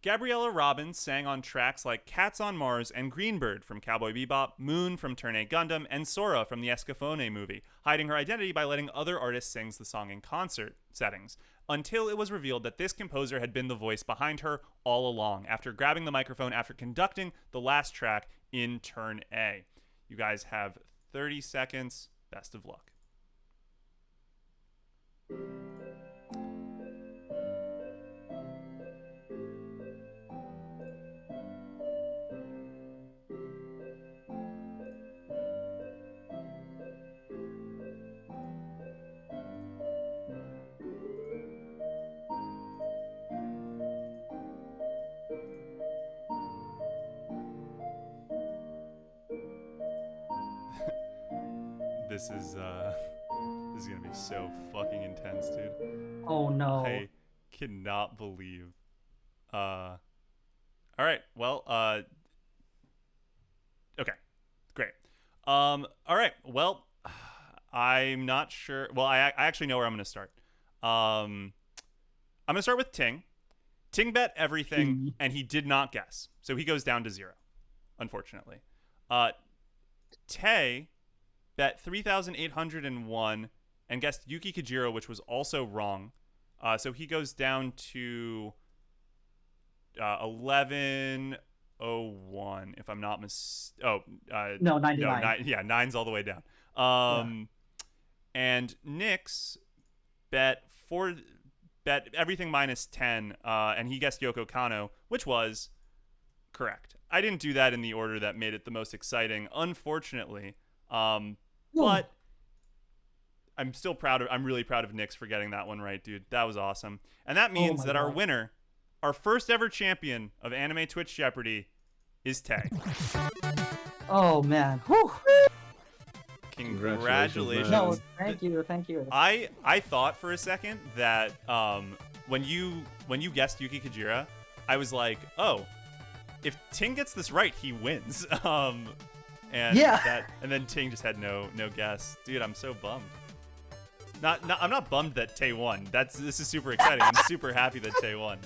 Gabriella Robbins sang on tracks like Cats on Mars and Greenbird from Cowboy Bebop, Moon from Turn A Gundam, and Sora from the Escafone movie, hiding her identity by letting other artists sing the song in concert settings, until it was revealed that this composer had been the voice behind her all along, after grabbing the microphone after conducting the last track in Turn A. You guys have 30 seconds. Best of luck. This is gonna be so fucking intense, dude. Oh no. I cannot believe. All right. Well. Okay. Great. All right. Well, I'm not sure. Well, I actually know where I'm gonna start. I'm gonna start with Ting. Ting bet everything, and he did not guess, so he goes down to 0, unfortunately. Tay bet 3,801 and guessed Yuki Kajiro, which was also wrong. So he goes down to 1101, if I'm not no, 99. No, 9's all the way down. And Nix bet everything minus 10, and he guessed Yoko Kanno, which was correct. I didn't do that in the order that made it the most exciting, unfortunately. But I'm really proud of Nix for getting that one right, dude. That was awesome. And that means that our winner, our first ever champion of Anime Twitch Jeopardy, is Tay. Oh man. Whew. Congratulations. No, thank you. I thought for a second that when you guessed Yuki Kajira, I was like, oh, if Ting gets this right, he wins. And then Ting just had no guess. Dude, I'm so bummed. I'm not bummed that Tay won. This is super exciting. I'm super happy that Tay won.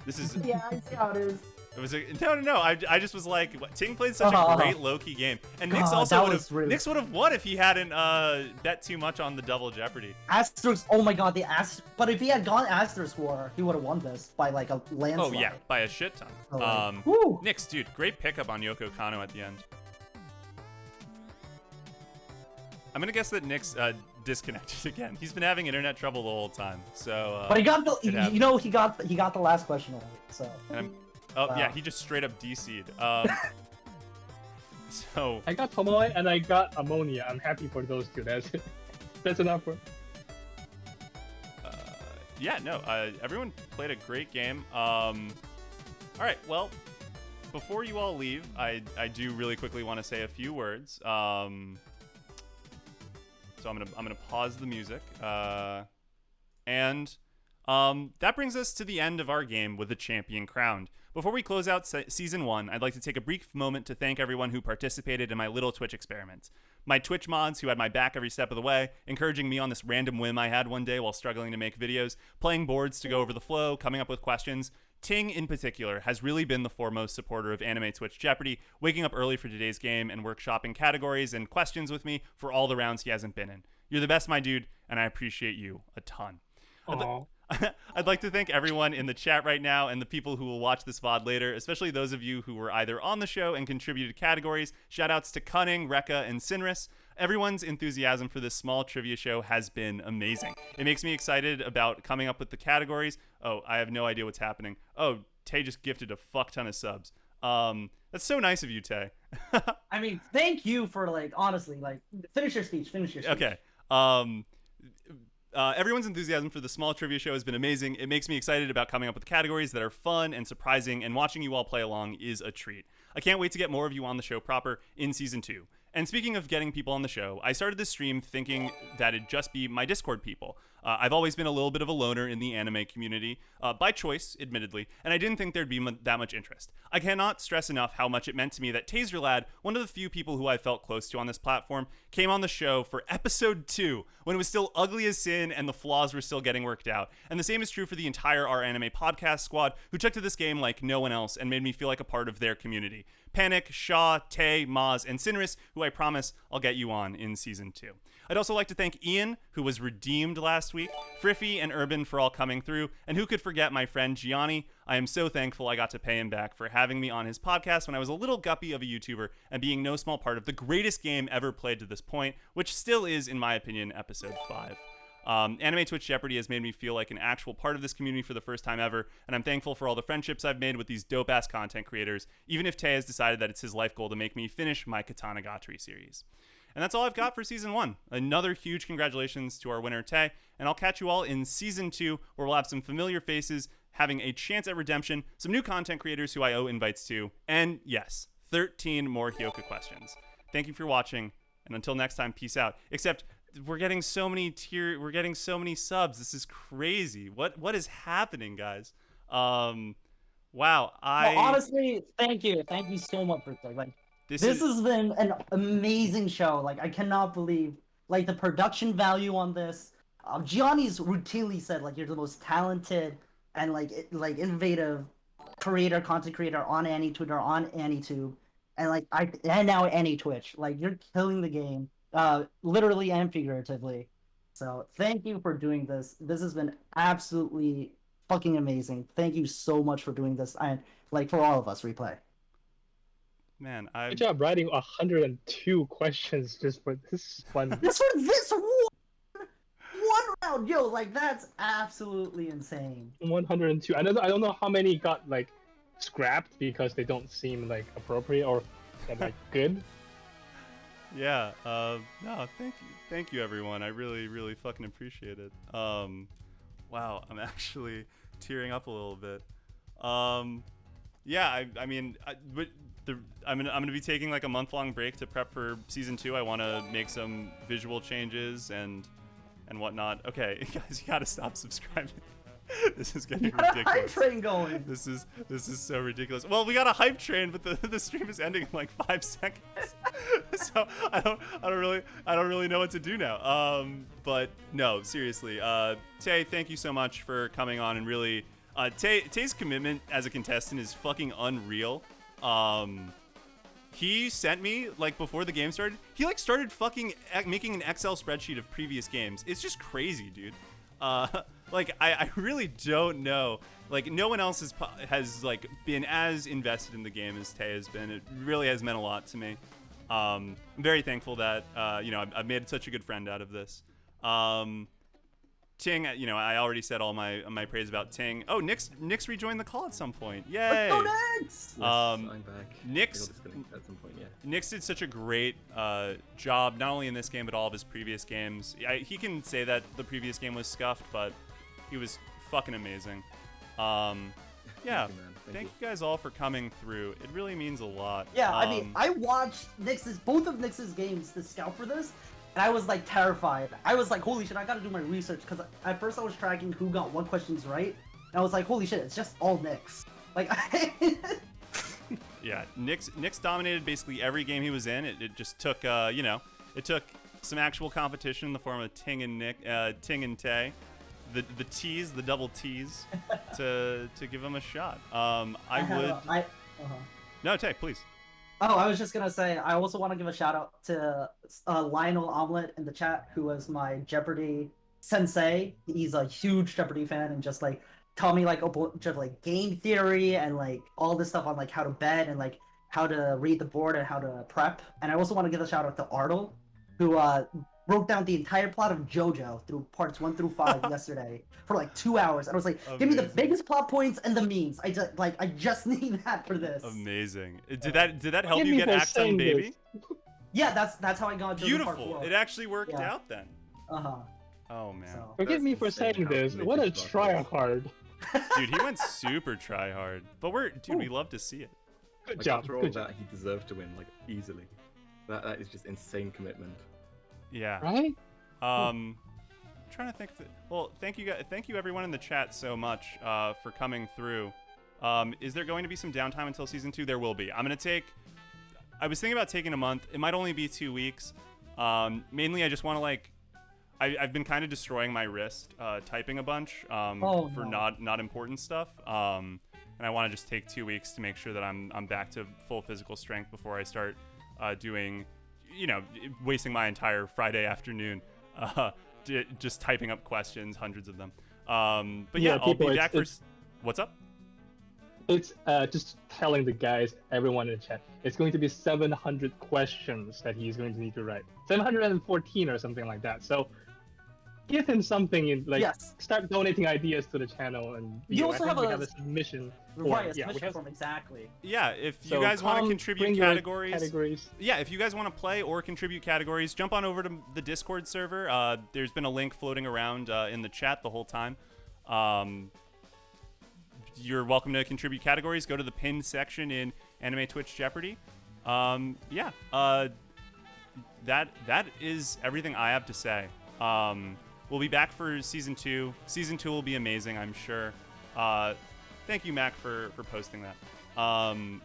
This is Yeah, I see how it is. It was no. I just was like, Ting played such a great low-key game, and Nix also Nix would have won if he hadn't bet too much on the double Jeopardy. Asterisk. Oh my god, the Asterisk. But if he had gone Asterisk War, he would have won this by like a landslide. Oh yeah, by a shit ton. Nix, dude, great pickup on Yoko Kanno at the end. I'm gonna guess that Nix disconnected again. He's been having internet trouble the whole time. So. But he got the. He got the last question right. So. Yeah, he just straight up DC'd. So I got Tomoe and I got Ammonia. I'm happy for those two. That's enough for. Everyone played a great game. All right, well, before you all leave, I do really quickly want to say a few words. So I'm gonna pause the music. And that brings us to the end of our game with the champion crowned. Before we close out Season 1, I'd like to take a brief moment to thank everyone who participated in my little Twitch experiments. My Twitch mods who had my back every step of the way, encouraging me on this random whim I had one day while struggling to make videos, playing boards to go over the flow, coming up with questions, Ting, in particular, has really been the foremost supporter of Anime Twitch Jeopardy, waking up early for today's game and workshopping categories and questions with me for all the rounds he hasn't been in. You're the best, my dude, and I appreciate you a ton. I'd like to thank everyone in the chat right now and the people who will watch this VOD later, especially those of you who were either on the show and contributed categories. Shoutouts to Cunning, Rekka, and Sinris. Everyone's enthusiasm for this small trivia show has been amazing. It makes me excited about coming up with the categories. Oh, I have no idea what's happening. Oh, Tay just gifted a fuck ton of subs. That's so nice of you, Tay. I mean, thank you for, like, honestly, like, finish your speech. Okay. Everyone's enthusiasm for the small trivia show has been amazing. It makes me excited about coming up with categories that are fun and surprising, and watching you all play along is a treat. I can't wait to get more of you on the show proper in Season 2. And speaking of getting people on the show, I started this stream thinking that it'd just be my Discord people. I've always been a little bit of a loner in the anime community, by choice, admittedly, and I didn't think there'd be that much interest. I cannot stress enough how much it meant to me that Taser Lad, one of the few people who I felt close to on this platform, came on the show for episode 2, when it was still ugly as sin and the flaws were still getting worked out. And the same is true for the entire Our Anime podcast squad, who took to this game like no one else and made me feel like a part of their community. Panic, Shaw, Tay, Maz, and Sinris, who I promise I'll get you on in Season 2. I'd also like to thank Ian, who was redeemed last week, Friffy and Urban for all coming through, and who could forget my friend Gianni. I am so thankful I got to pay him back for having me on his podcast when I was a little guppy of a YouTuber and being no small part of the greatest game ever played to this point, which still is, in my opinion, episode 5. Anime Twitch Jeopardy has made me feel like an actual part of this community for the first time ever, and I'm thankful for all the friendships I've made with these dope-ass content creators, even if Tay has decided that it's his life goal to make me finish my Katanagatari series. And that's all I've got for Season 1. Another huge congratulations to our winner, Tay, and I'll catch you all in Season 2, where we'll have some familiar faces having a chance at redemption, some new content creators who I owe invites to, and yes, 13 more Hyoka questions. Thank you for watching, and until next time, peace out. Except, we're getting so many subs. This is crazy. What is happening, guys? Wow. Well, honestly, thank you so much for that. Like, this has been an amazing show. Like, I cannot believe, like, the production value on this. Gianni's routinely said, like, you're the most talented and like innovative content creator on AniTuber, on AniTube, and now AniTwitch. Like, you're killing the game, literally and figuratively. So thank you for doing this. This has been absolutely fucking amazing. Thank you so much for doing this, and like for all of us, Replay. Man, good job writing 102 questions just for this one. Just for this one round, yo, like that's absolutely insane. 102. I don't know how many got like scrapped because they don't seem like appropriate or like good. Yeah. No, thank you, everyone. I really fucking appreciate it. Wow, I'm actually tearing up a little bit. Yeah, I mean, I'm gonna be taking like a month-long break to prep for Season 2. I want to make some visual changes and whatnot. Okay, guys, you gotta stop subscribing. This is getting ridiculous. A hype train going. This is so ridiculous. Well, we got a hype train, but the stream is ending in like 5 seconds. So I don't really know what to do now. But no, seriously. Tay, thank you so much for coming on and really. Tay's commitment as a contestant is fucking unreal. He sent me, like, before the game started, he, like, started fucking making an Excel spreadsheet of previous games. It's just crazy, dude. Like, I really don't know. Like, no one else has like, been as invested in the game as Tay has been. It really has meant a lot to me. I'm very thankful that, I've made such a good friend out of this. Ting, I already said all my praise about Ting. Oh, Nix rejoined the call at some point. Yay! Let's go Nix! Yes, I'm back. Nix at some point, yeah. Nix did such a great job, not only in this game but all of his previous games. He can say that the previous game was scuffed, but he was fucking amazing. Yeah. Thank you guys all for coming through. It really means a lot. Yeah, I mean, I watched both of Nix's games to scout for this. And I was like terrified. I was like, holy shit, I gotta do my research. Because at first I was tracking who got what questions right. And I was like, holy shit, it's just all Nix. Like, yeah, Nix dominated basically every game he was in. It just took, it took some actual competition in the form of Ting and Tay. the tease, the double tease, to give him a shot. I would. No, Tay, please. Oh, I was just gonna say, I also want to give a shout out to Lionel Omelette in the chat, who was my Jeopardy sensei. He's a huge Jeopardy fan and just like taught me like a bunch of like game theory and like all this stuff on like how to bet and like how to read the board and how to prep. And I also want to give a shout out to Ardle, who broke down the entire plot of JoJo through parts 1 through 5 yesterday for like 2 hours. And I was like, give me the biggest plot points and the memes. I just need that for this. Amazing. Did that help you get Acton Baby? Yeah, that's how I got JoJo Beautiful. Part 4. It actually worked out then. Oh man. So. Forgive me for saying this. What a tryhard. Dude, he went super try hard. But we love to see it. Good Like, job. after all Good that, job. he deserved to win, like, easily. That is just insane commitment. Yeah. Right? Trying to think. Well, thank you everyone in the chat so much for coming through. Is there going to be some downtime until season 2? There will be. I was thinking about taking a month. It might only be 2 weeks. Mainly, I just want to I've been kind of destroying my wrist typing a bunch for not important stuff. And I want to just take 2 weeks to make sure that I'm back to full physical strength before I start doing, wasting my entire Friday afternoon just typing up questions, hundreds of them. But yeah, I'll be back for. What's up? It's just telling the guys, everyone in the chat, it's going to be 700 questions that he's going to need to write. 714 or something like that. So give him something, start donating ideas to the channel, and you also we have a submission. Right, submission form, exactly. Yeah, if you guys want to contribute categories. Yeah, if you guys want to play or contribute categories, jump on over to the Discord server. There's been a link floating around in the chat the whole time. You're welcome to contribute categories. Go to the pinned section in Anime Twitch Jeopardy. That is everything I have to say. We'll be back for season 2. Season 2 will be amazing, I'm sure. Thank you, Mac, for posting that. I'm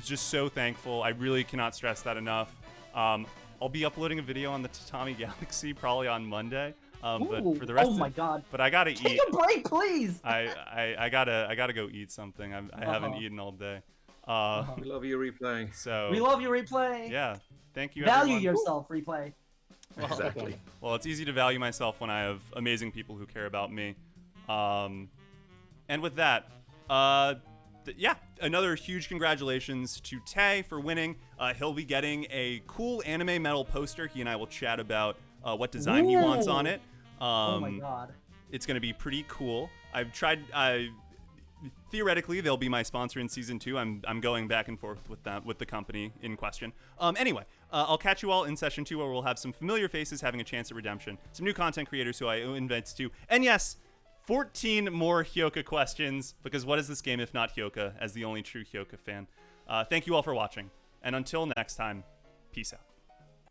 just so thankful. I really cannot stress that enough. I'll be uploading a video on the Tatami Galaxy probably on Monday. But for the rest, my God! But I gotta eat. Take a break, please. I gotta go eat something. I haven't eaten all day. We love you, Replay. So we love you, Replay. Yeah, thank you. Value everyone. yourself, Replay. Well, exactly. Well, it's easy to value myself when I have amazing people who care about me. And with that, another huge congratulations to Tay for winning. He'll be getting a cool anime metal poster. He and I will chat about what design he wants on it. Oh my God. It's going to be pretty cool. I've tried. Theoretically, they'll be my sponsor in season 2. I'm going back and forth with the company in question. Anyway, I'll catch you all in session 2, where we'll have some familiar faces having a chance at redemption, some new content creators who I invite to, and yes, 14 more Hyoka questions, because what is this game if not Hyoka, as the only true Hyoka fan? Thank you all for watching, and until next time, peace out.